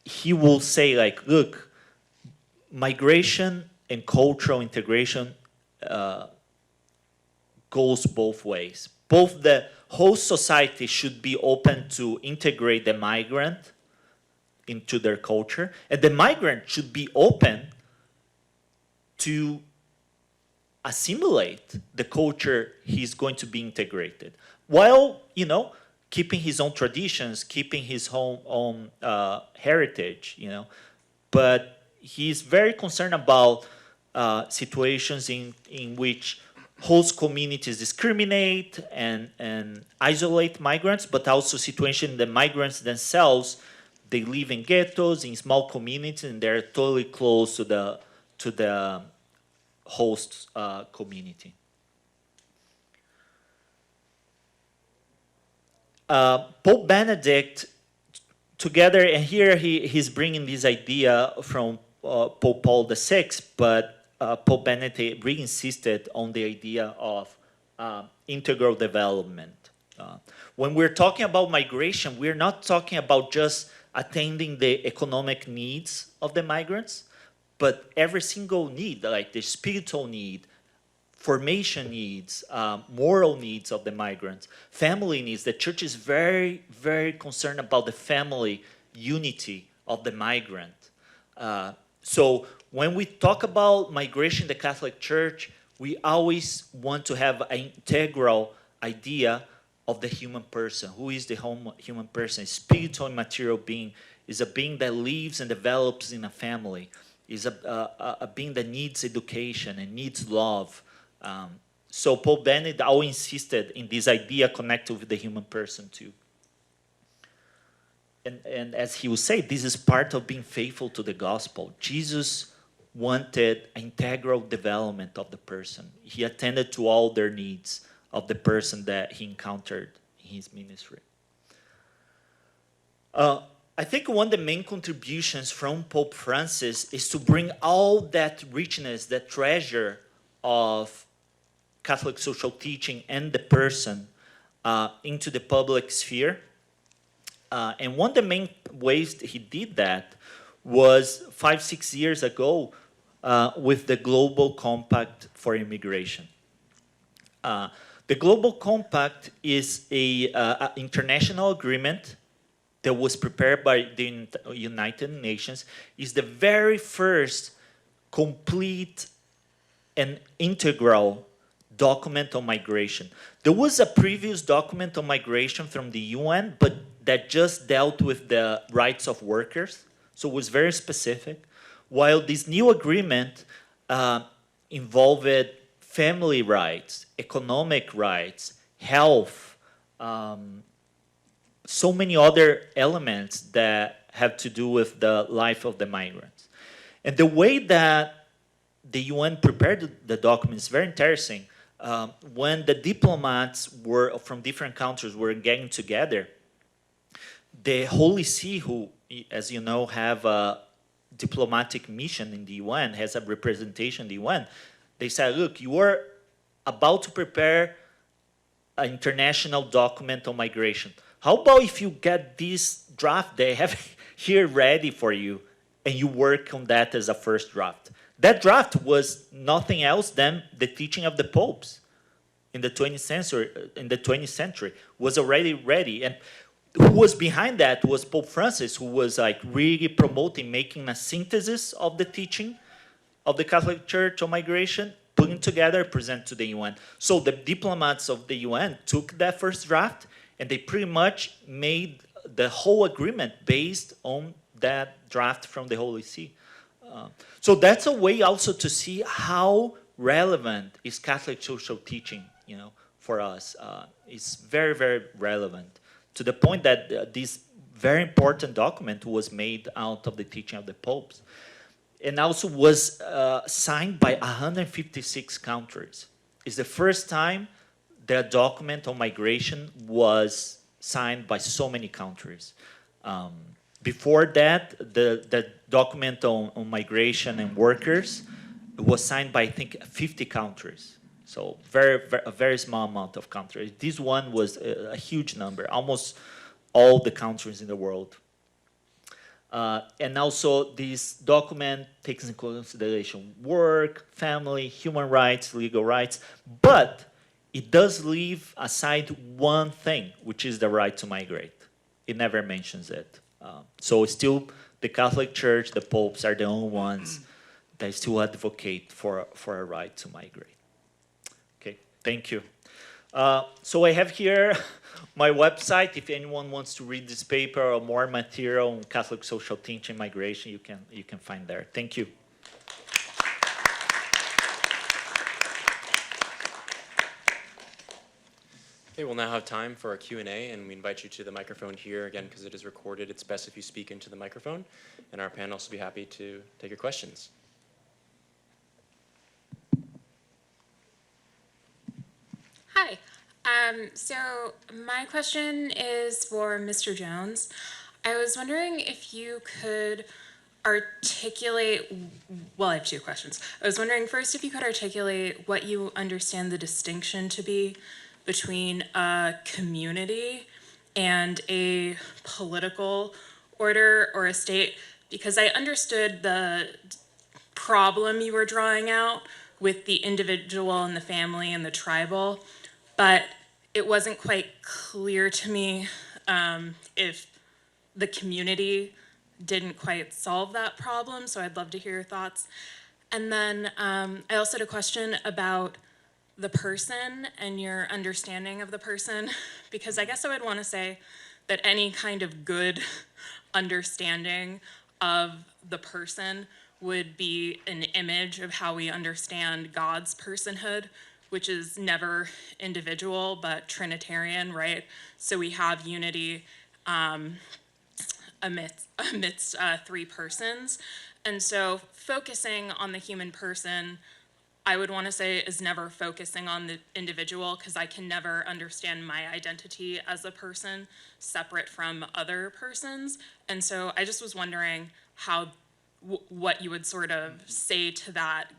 C: he will say, look, migration and cultural integration goes both ways. Both the whole society should be open to integrate the migrant into their culture, and the migrant should be open to assimilate the culture he's going to be integrated, while keeping his own traditions, keeping his own heritage. But he's very concerned about situations in which host communities discriminate and isolate migrants, but also situations the migrants themselves they live in ghettos, in small communities, and they're totally close to the host community. Pope Benedict, together, and here he's bringing this idea from Pope Paul VI, but Pope Benedict really insisted on the idea of integral development. When we're talking about migration, we're not talking about just attending the economic needs of the migrants, but every single need, like the spiritual need, formation needs, moral needs of the migrants, family needs. The church is very, very concerned about the family unity of the migrant. So when we talk about migration in the Catholic Church, we always want to have an integral idea of the human person. Who is the human person? A spiritual and material being, is a being that lives and develops in a family, is a being that needs education and needs love. So Pope Benedict always insisted in this idea connected with the human person too. And as he would say, this is part of being faithful to the gospel. Jesus wanted integral development of the person. He attended to all their needs of the person that he encountered in his ministry. I think one of the main contributions from Pope Francis is to bring all that richness, that treasure of Catholic social teaching and the person into the public sphere. And one of the main ways that he did that was 5-6 years ago with the Global Compact for Immigration. The Global Compact is an international agreement that was prepared by the United Nations. It's the very first complete and integral document on migration. There was a previous document on migration from the UN, but that just dealt with the rights of workers, so it was very specific. While this new agreement involved family rights, economic rights, health, so many other elements that have to do with the life of the migrants. And the way that the UN prepared the document is very interesting. When the diplomats were from different countries were getting together, the Holy See, who, as you know, have a diplomatic mission in the UN, has a representation in the UN, they said, look, you are about to prepare an international document on migration. How about if you get this draft they have here ready for you, and you work on that as a first draft? That draft was nothing else than the teaching of the popes in the 20th century, was already ready. And who was behind that was Pope Francis, who was like really promoting, making a synthesis of the teaching of the Catholic Church on migration, putting together, present to the UN. So the diplomats of the UN took that first draft, and they pretty much made the whole agreement based on that draft from the Holy See. So that's a way also to see how relevant is Catholic social teaching, for us. It's very, very relevant, to the point that this very important document was made out of the teaching of the popes, and also was signed by 156 countries. It's the first time that a document on migration was signed by so many countries. Before that, the document on migration and workers was signed by, I think, 50 countries. So a very small amount of countries. This one was a huge number, almost all the countries in the world. And also this document takes into consideration work, family, human rights, legal rights, but it does leave aside one thing, which is the right to migrate. It never mentions it. So still, the Catholic Church, the popes are the only ones that still advocate for a right to migrate. Okay, thank you. So I have here my website. If anyone wants to read this paper or more material on Catholic social teaching migration, you can find there. Thank you.
A: Okay, we'll now have time for a Q&A, and we invite you to the microphone here. Again, because it is recorded, it's best if you speak into the microphone, and our panelists will be happy to take your questions.
D: Hi. So my question is for Mr. Jones. I was wondering if you could articulate, well, I have two questions. I was wondering first if you could articulate what you understand the distinction to be between a community and a political order or a state, because I understood the problem you were drawing out with the individual and the family and the tribal, but it wasn't quite clear to me if the community didn't quite solve that problem, so I'd love to hear your thoughts. And then I also had a question about the person and your understanding of the person, because I guess I would want to say that any kind of good understanding of the person would be an image of how we understand God's personhood, which is never individual, but Trinitarian, right? So we have unity amidst three persons. And so focusing on the human person, I would want to say, is never focusing on the individual, because I can never understand my identity as a person separate from other persons. And so I just was wondering how, what you would sort of say to that,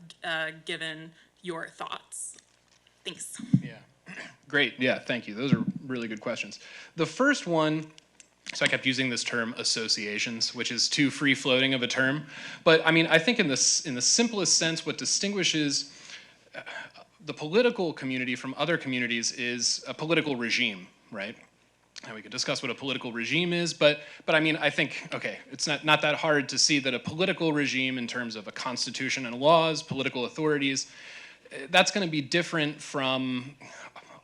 D: given your thoughts. Thanks.
B: Yeah, great. Yeah, thank you. Those are really good questions. The first one, so I kept using this term associations, which is too free-floating of a term. But I mean, I think in the simplest sense, what distinguishes the political community from other communities is a political regime, right? And we could discuss what a political regime is, but I mean, I think, okay, it's not that hard to see that a political regime in terms of a constitution and laws, political authorities, that's going to be different from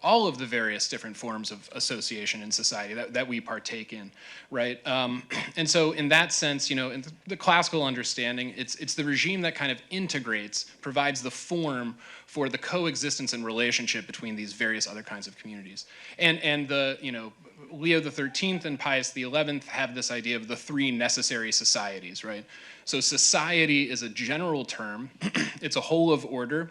B: all of the various different forms of association in society that we partake in, right? And so in that sense, you know, in the classical understanding, it's the regime that kind of integrates, provides the form for the coexistence and relationship between these various other kinds of communities. And the, you know, Leo XIII and Pius XI have this idea of the three necessary societies, right? So society is a general term. It's a whole of order,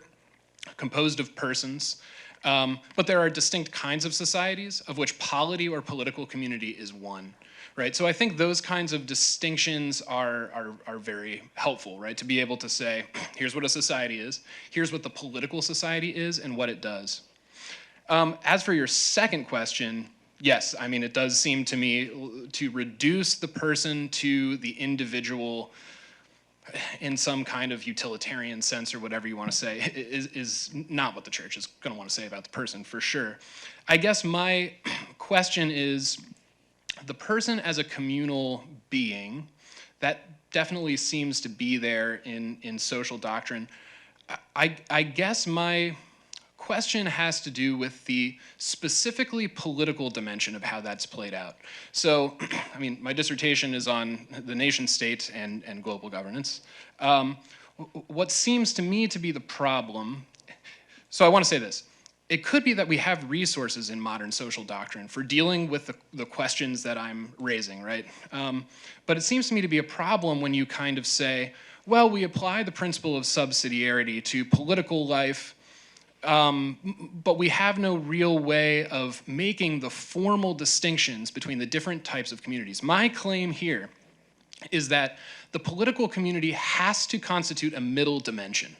B: composed of persons, but there are distinct kinds of societies, of which polity or political community is one, right? So I think those kinds of distinctions are very helpful, right? To be able to say, here's what a society is, here's what the political society is, and what it does. As for your second question, yes, I mean, it does seem to me to reduce the person to the individual in some kind of utilitarian sense or whatever you want to say is not what the church is going to want to say about the person, for sure. I guess my question is, the person as a communal being, that definitely seems to be there in social doctrine. I guess my question has to do with the specifically political dimension of how that's played out. So, I mean, my dissertation is on the nation state and global governance. What seems to me to be the problem, so I want to say this. It could be that we have resources in modern social doctrine for dealing with the questions that I'm raising, right? But it seems to me to be a problem when you kind of say, well, we apply the principle of subsidiarity to political life, but we have no real way of making the formal distinctions between the different types of communities. My claim here is that the political community has to constitute a middle dimension.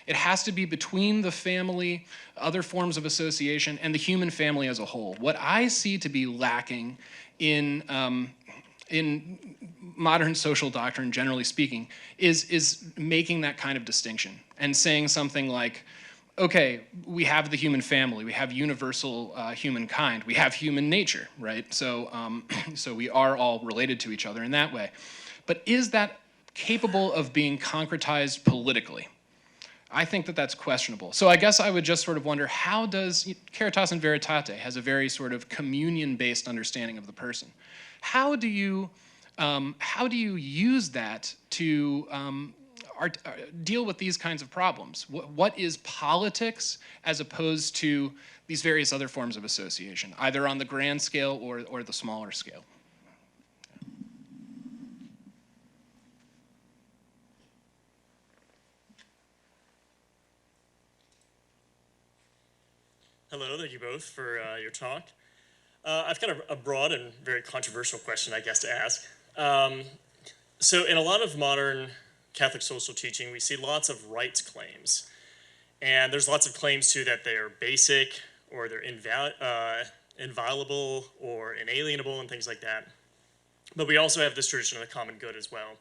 B: It has to be between the family, other forms of association, and the human family as a whole. What I see to be lacking in modern social doctrine, generally speaking, is making that kind of distinction and saying something like, okay, we have the human family, we have universal humankind, we have human nature, right? So, so we are all related to each other in that way. But is that capable of being concretized politically? I think that that's questionable. So I guess I would just sort of wonder, how does, Caritas in Veritate has a very sort of communion-based understanding of the person. How do you use that to deal with these kinds of problems? What is politics as opposed to these various other forms of association, either on the grand scale or the smaller scale?
E: Hello, thank you both for your talk. I've got a broad and very controversial question, I guess, to ask. So in a lot of modern Catholic social teaching, we see lots of rights claims. And there's lots of claims, too, that they're basic or they're inviolable or inalienable and things like that. But we also have this tradition of the common good as well.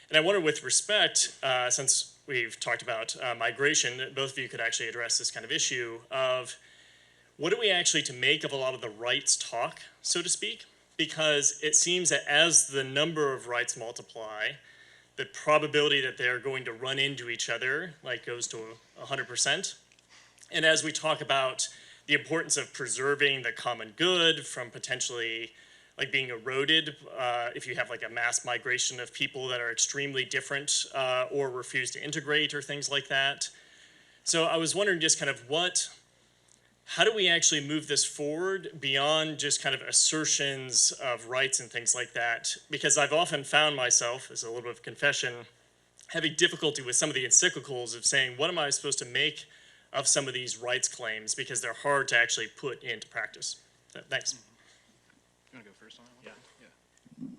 E: And I wonder, with respect, since we've talked about migration, that both of you could actually address this kind of issue of what are we actually to make of a lot of the rights talk, so to speak? Because it seems that as the number of rights multiply, the probability that they're going to run into each other goes to 100%. And as we talk about the importance of preserving the common good from potentially being eroded if you have a mass migration of people that are extremely different or refuse to integrate or things like that. So I was wondering just kind of how do we actually move this forward beyond just kind of assertions of rights and things like that? Because I've often found myself, as a little bit of confession, having difficulty with some of the encyclicals of saying, what am I supposed to make of some of these rights claims? Because they're hard to actually put into practice. So, thanks.
B: You want to go first on that one?
C: Yeah.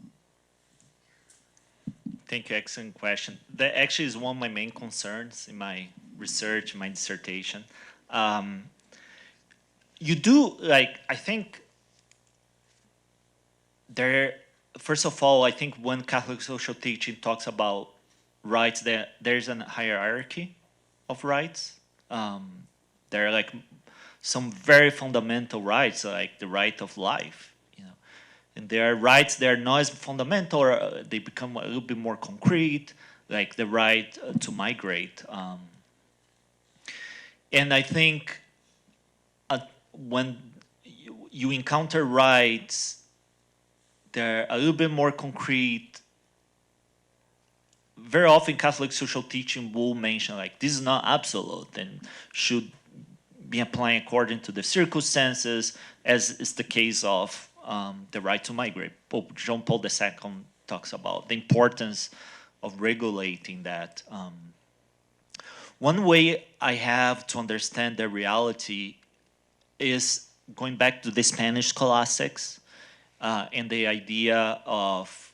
C: Thank you, excellent question. That actually is one of my main concerns in my research, my dissertation. You do, I think first of all, I think when Catholic social teaching talks about rights, there's a hierarchy of rights. There are some very fundamental rights, like the right of life, and there are rights that are not as fundamental, or they become a little bit more concrete, like the right to migrate. And I think when you encounter rights, they're a little bit more concrete. Very often Catholic social teaching will mention this is not absolute and should be applying according to the circumstances, as is the case of the right to migrate. Pope John Paul II talks about the importance of regulating that. One way I have to understand the reality is going back to the Spanish scholastics and the idea of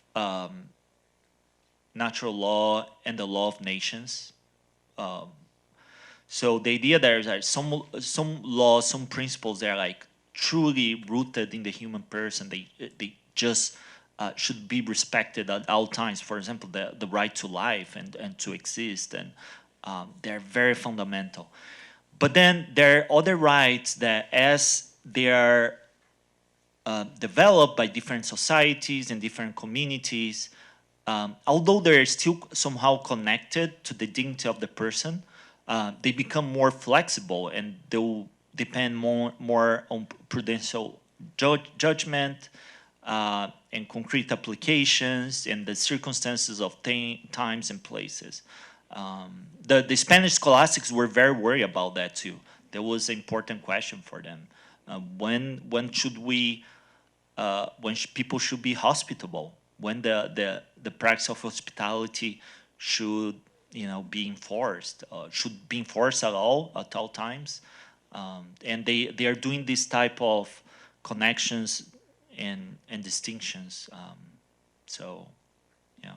C: natural law and the law of nations. So the idea there is some laws, some principles that are truly rooted in the human person. They just should be respected at all times. For example, the right to life and to exist, and they're very fundamental. But then there are other rights that, as they are developed by different societies and different communities, although they're still somehow connected to the dignity of the person, they become more flexible, and they'll depend more on prudential judgment and concrete applications and the circumstances of times and places. The Spanish scholastics were very worried about that too. That was an important question for them. When should we? People should be hospitable? When the practice of hospitality should be enforced? Should be enforced at all times? And they are doing this type of connections and distinctions. So, yeah.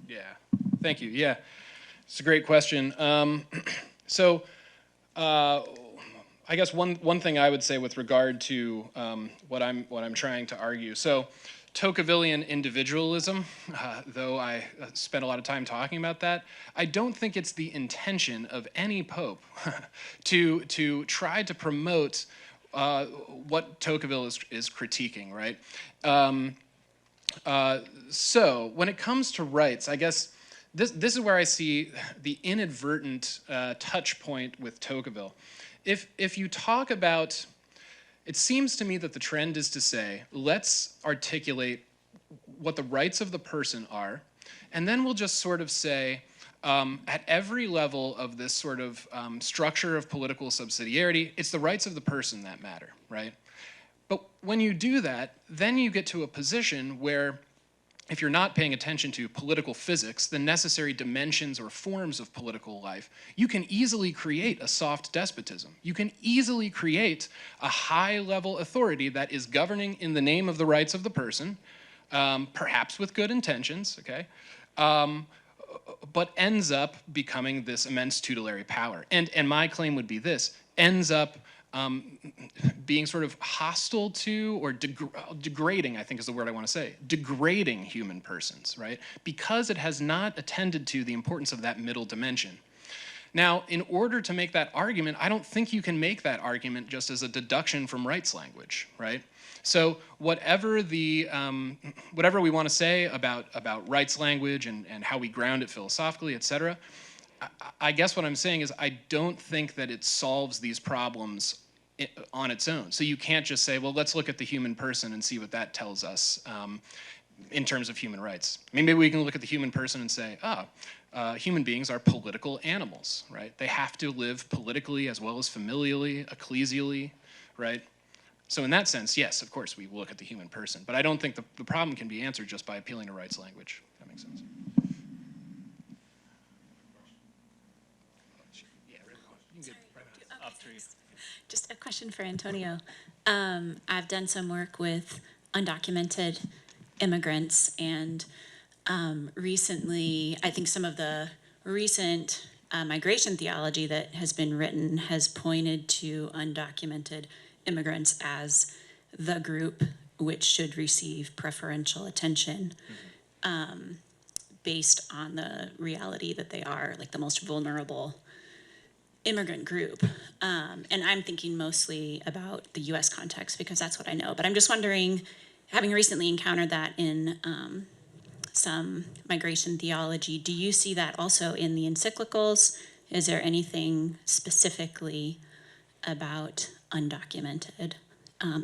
B: Yeah, thank you. Yeah, it's a great question. So, I guess one thing I would say with regard to what I'm trying to argue. So, Tocquevillian individualism, though I spent a lot of time talking about that, I don't think it's the intention of any pope to try to promote what Tocqueville is critiquing, right? So when it comes to rights, I guess this is where I see the inadvertent touch point with Tocqueville. If you talk about, it seems to me that the trend is to say, let's articulate what the rights of the person are, And then we'll just sort of say, at every level of this sort of structure of political subsidiarity, it's the rights of the person that matter, right? But when you do that, then you get to a position where if you're not paying attention to political physics, the necessary dimensions or forms of political life, you can easily create a soft despotism. You can easily create a high-level authority that is governing in the name of the rights of the person, perhaps with good intentions, okay? But ends up becoming this immense tutelary power. And my claim would be this, ends up being sort of hostile to or degrading, I think is the word I want to say, degrading human persons, right? Because it has not attended to the importance of that middle dimension. Now, in order to make that argument, I don't think you can make that argument just as a deduction from rights language, right? So whatever we want to say about rights language and how we ground it philosophically, et cetera, I guess what I'm saying is I don't think that it solves these problems on its own. So you can't just say, well, let's look at the human person and see what that tells us in terms of human rights. I mean, maybe we can look at the human person and say, human beings are political animals, right? They have to live politically as well as familially, ecclesially, right? So in that sense, yes, of course, we look at the human person. But I don't think the problem can be answered just by appealing to rights language, if that makes sense.
F: Just a question for Antonio. I've done some work with undocumented immigrants, and recently, I think some of the recent migration theology that has been written has pointed to undocumented immigrants as the group which should receive preferential attention based on the reality that they are like the most vulnerable immigrant group. And I'm thinking mostly about the US context because that's what I know. But I'm just wondering, having recently encountered that in some migration theology, do you see that also in the encyclicals? Is there anything specifically about undocumented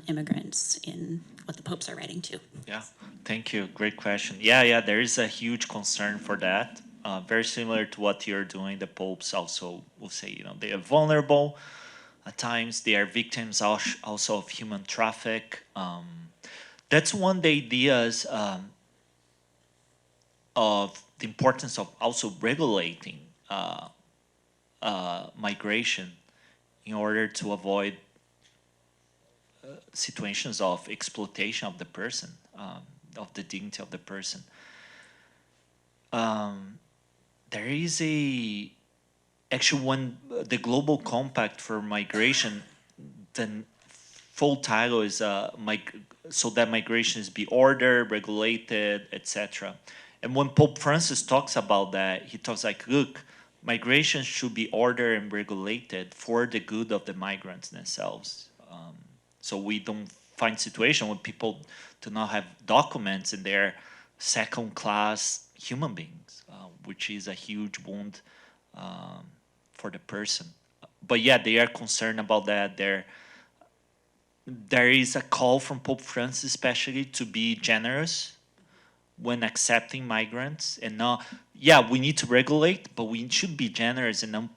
F: immigrants in what the popes are writing to?
C: Yeah, thank you. Great question. Yeah, there is a huge concern for that. Very similar to what you're doing. The popes also will say, they are vulnerable. At times, they are victims also of human traffic. That's one of the ideas of the importance of also regulating migration in order to avoid situations of exploitation of the person, of the dignity of the person. There is actually when the Global Compact for Migration, the full title is so that migration is be ordered, regulated, etc. And when Pope Francis talks about that, he talks like, look, migration should be ordered and regulated for the good of the migrants themselves. So we don't find situation where people do not have documents and they're second-class human beings, which is a huge wound for the person. But yeah, they are concerned about that. There is a call from Pope Francis especially to be generous when accepting migrants and not, we need to regulate, but we should be generous and not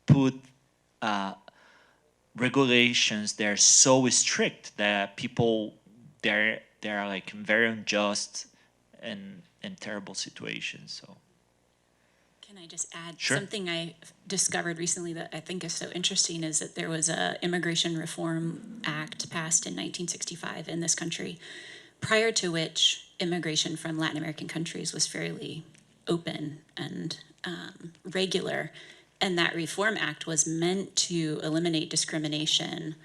C: put regulations that are so strict that people, they're like in very unjust and terrible situations. So
F: Can I just add
C: Sure.
F: something I discovered recently that I think is so interesting is that there was a Immigration Reform Act passed in 1965 in this country, prior to which immigration from Latin American countries was fairly open and regular. And that Reform Act was meant to eliminate discrimination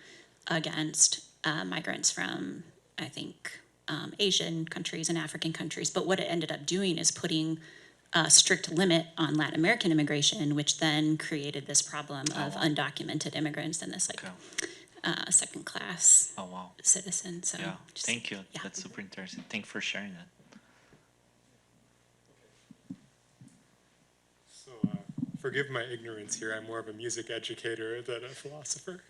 F: against migrants from, I think, Asian countries and African countries. But what it ended up doing is putting a strict limit on Latin American immigration, which then created this problem of undocumented immigrants and this second class citizen. So
C: thank you. Yeah. That's super interesting. Thank you for sharing that.
G: So forgive my ignorance here. I'm more of a music educator than a philosopher.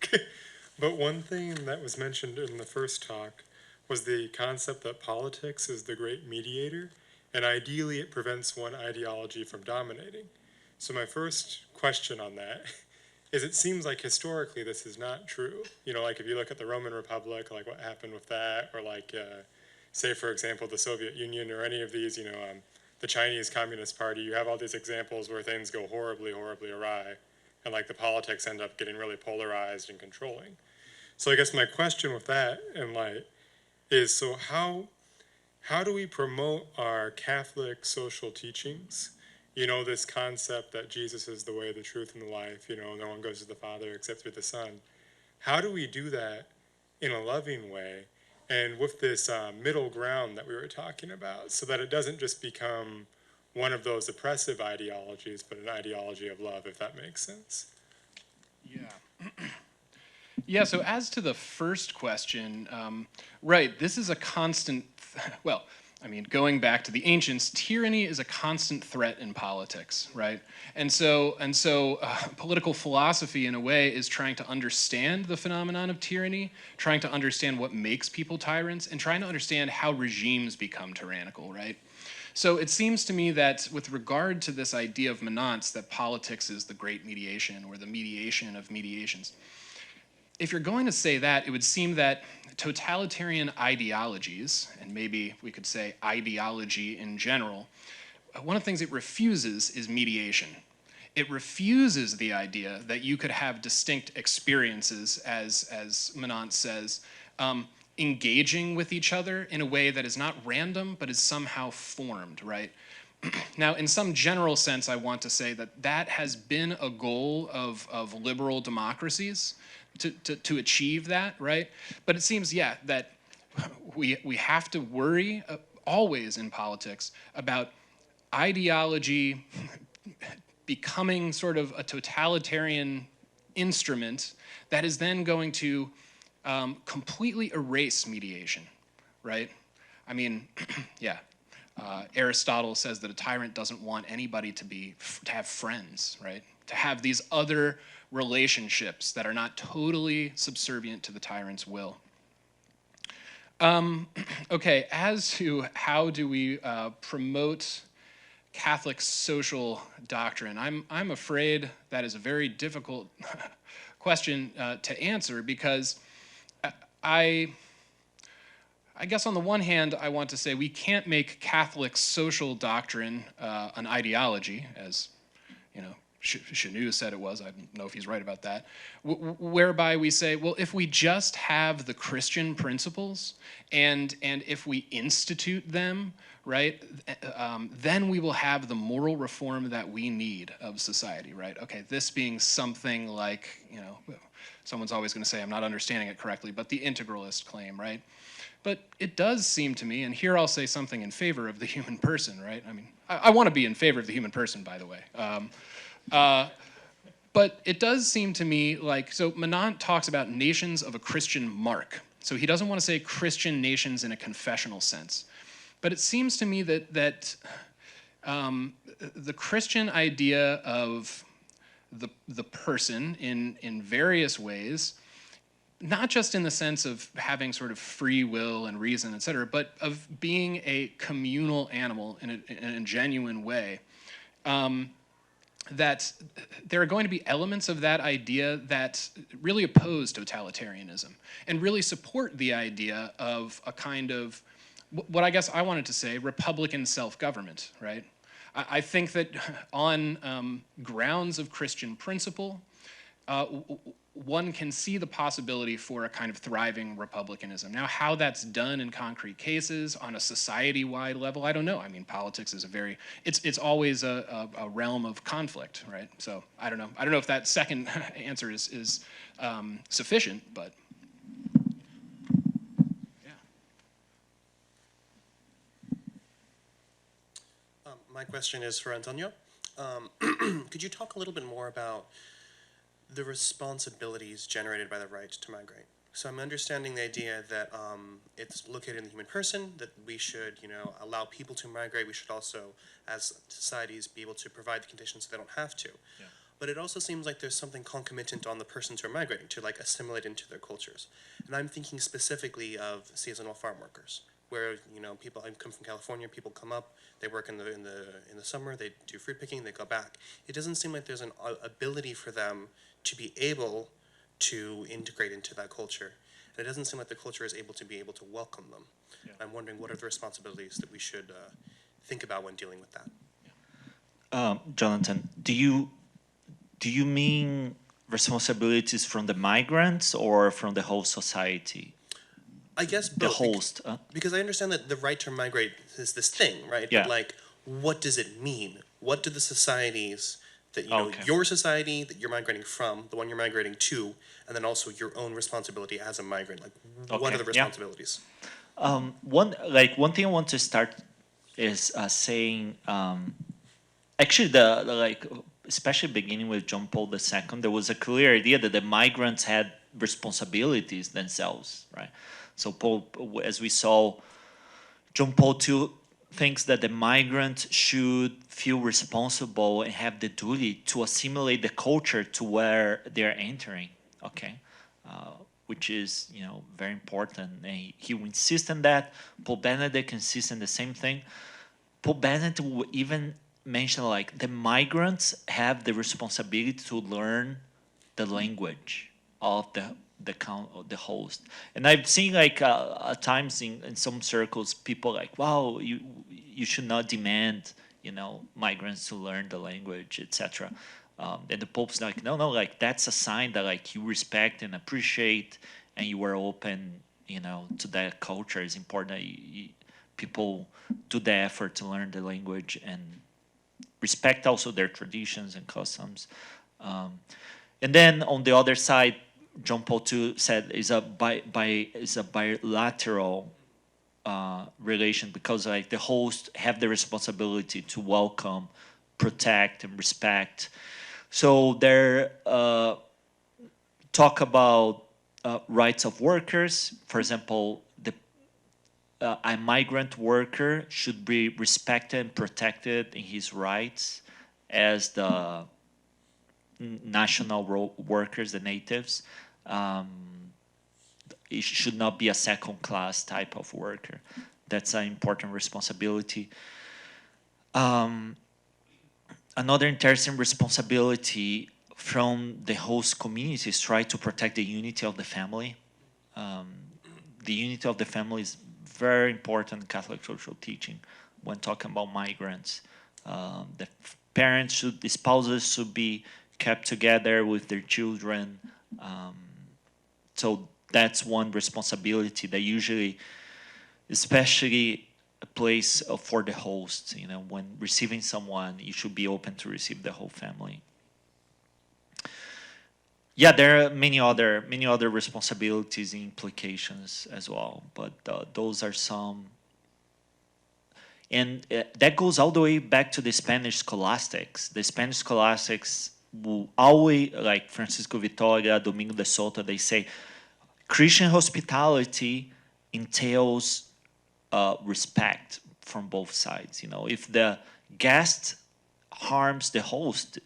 G: But one thing that was mentioned in the first talk was the concept that politics is the great mediator. And ideally, it prevents one ideology from dominating. So my first question on that is, it seems like historically this is not true. You know, like if you look at the Roman Republic, like what happened with that, or like, say, for example, the Soviet Union or any of these, the Chinese Communist Party, you have all these examples where things go horribly, horribly awry, and like the politics end up getting really polarized and controlling. So I guess my question with that and like is, so how do we promote our Catholic social teachings? You know, this concept that Jesus is the way, the truth, and the life, no one goes to the Father except through the Son. How do we do that in a loving way and with this middle ground that we were talking about, so that it doesn't just become one of those oppressive ideologies, but an ideology of love, if that makes sense?
B: Yeah. Yeah, so as to the first question, right, this is a constant, well, I mean, going back to the ancients, tyranny is a constant threat in politics, right? And so political philosophy, in a way, is trying to understand the phenomenon of tyranny, trying to understand what makes people tyrants, and trying to understand how regimes become tyrannical, right? So it seems to me that with regard to this idea of Menant's, that politics is the great mediation, or the mediation of mediations, if you're going to say that, it would seem that totalitarian ideologies, and maybe we could say ideology in general, one of the things it refuses is mediation. It refuses the idea that you could have distinct experiences, as Menant says, engaging with each other in a way that is not random, but is somehow formed, right? Now, in some general sense, I want to say that that has been a goal of liberal democracies, to achieve that, right? But it seems, yeah, that we have to worry always in politics about ideology becoming sort of a totalitarian instrument that is then going to completely erase mediation, right? I mean, yeah. Aristotle says that a tyrant doesn't want anybody to have friends, right? To have these other relationships that are not totally subservient to the tyrant's will. Okay, as to how do we promote Catholic social doctrine, I'm afraid that is a very difficult question to answer, because I guess on the one hand, I want to say we can't make Catholic social doctrine an ideology, as Chenu said it was. I don't know if he's right about that. Whereby we say, well, if we just have the Christian principles and if we institute them, right, then we will have the moral reform that we need of society, right? Okay, this being something like, someone's always going to say I'm not understanding it correctly, but the integralist claim, right? But it does seem to me, and here I'll say something in favor of the human person, right? I mean, I want to be in favor of the human person, by the way. But it does seem to me like, so Menant talks about nations of a Christian mark. So he doesn't want to say Christian nations in a confessional sense. But it seems to me that the Christian idea of the person in various ways, not just in the sense of having sort of free will and reason, et cetera, but of being a communal animal in a genuine way, that there are going to be elements of that idea that really oppose totalitarianism and really support the idea of a kind of, what I guess I wanted to say, Republican self-government, right? I think that on grounds of Christian principle, one can see the possibility for a kind of thriving republicanism. Now, how that's done in concrete cases on a society-wide level, I don't know. I mean, politics is it's always a realm of conflict, right? So I don't know. I don't know if that second answer is sufficient, but yeah.
H: My question is for Antônio. Could you talk a little bit more about the responsibilities generated by the right to migrate? So I'm understanding the idea that it's located in the human person, that we should, allow people to migrate. We should also, as societies, be able to provide the conditions so they don't have to. Yeah. But it also seems like there's something concomitant on the persons who are migrating to, like, assimilate into their cultures. And I'm thinking specifically of seasonal farm workers, where people. I come from California. People come up, they work in the summer, they do fruit picking, they go back. It doesn't seem like there's an ability for them to be able to integrate into that culture. And it doesn't seem like the culture is able to welcome them.
C: Yeah.
H: I'm wondering what are the responsibilities that we should think about when dealing with that.
C: Jonathan, do you mean responsibilities from the migrants or from the whole society?
H: I guess
C: The
H: both.
C: host.
H: Because I understand that the right to migrate is this thing, right?
C: Yeah.
H: But like, what does it mean? What do the societies that
C: Okay.
H: your society that you're migrating from, the one you're migrating to, and then also your own responsibility as a migrant? Like, what
C: Okay,
H: are the
C: yeah.
H: responsibilities?
C: One thing I want to start is saying actually especially beginning with John Paul II, there was a clear idea that the migrants had responsibilities themselves, right? So Paul, as we saw, John Paul II thinks that the migrant should feel responsible and have the duty to assimilate the culture to where they're entering, okay? Which is, very important. And he will insist on that. Pope Benedict insists on the same thing. Pope Benedict will even mention like the migrants have the responsibility to learn the language of the host. And I've seen like at times in some circles people like, wow, you should not demand migrants to learn the language, etc. And the Pope's like, no, like that's a sign that like you respect and appreciate and you are open, to that culture. It's important that people do the effort to learn the language and respect also their traditions and customs. And then on the other side, John Paul II said is a bilateral relation, because like the host have the responsibility to welcome, protect, and respect. So there talk about rights of workers. For example, a migrant worker should be respected and protected in his rights as the national workers, the natives. It should not be a second-class type of worker. That's an important responsibility. Another interesting responsibility from the host community is try to protect the unity of the family. The unity of the family is very important in Catholic social teaching when talking about migrants. The spouses should be kept together with their children. So that's one responsibility that usually, especially a place for the host, when receiving someone, you should be open to receive the whole family. Yeah, there are many other responsibilities and implications as well, but those are some. And that goes all the way back to the Spanish scholastics. The Spanish scholastics will always, like Francisco Vitoria, Domingo de Soto, they say, Christian hospitality entails respect from both sides. If the guest harms the host,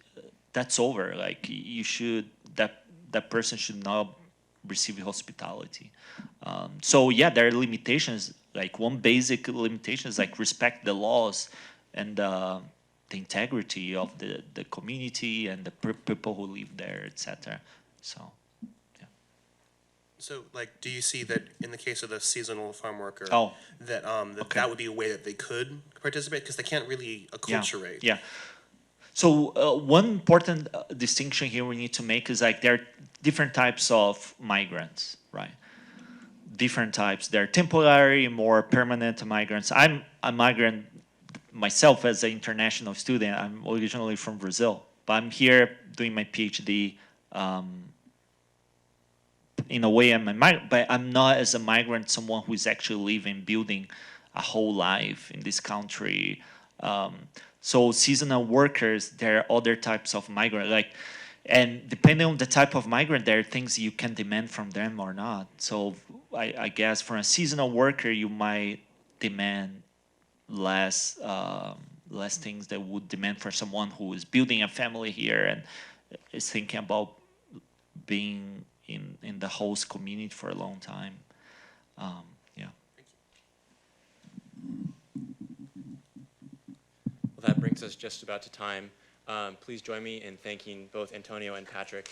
C: that's over. Like that person should not receive hospitality. So yeah, there are limitations. Like one basic limitation is like respect the laws and the integrity of the community and the people who live there, etc. So.
H: So, like, do you see that in the case of the seasonal farm worker, that
C: Okay.
H: that would be a way that they could participate, because they can't really acculturate?
C: Yeah. So one important distinction here we need to make is like there are different types of migrants, right? Different types. There are temporary, more permanent migrants. I'm a migrant myself as an international student. I'm originally from Brazil, but I'm here doing my PhD. In a way, I'm a migrant, but I'm not as a migrant someone who is actually living, building a whole life in this country. So seasonal workers, there are other types of migrant, and depending on the type of migrant, there are things you can demand from them or not. So I guess for a seasonal worker, you might demand less things that would demand for someone who is building a family here and is thinking about being in the host community for a long time. Yeah.
A: brings us just about to time. Please join me in thanking both Antonio and Patrick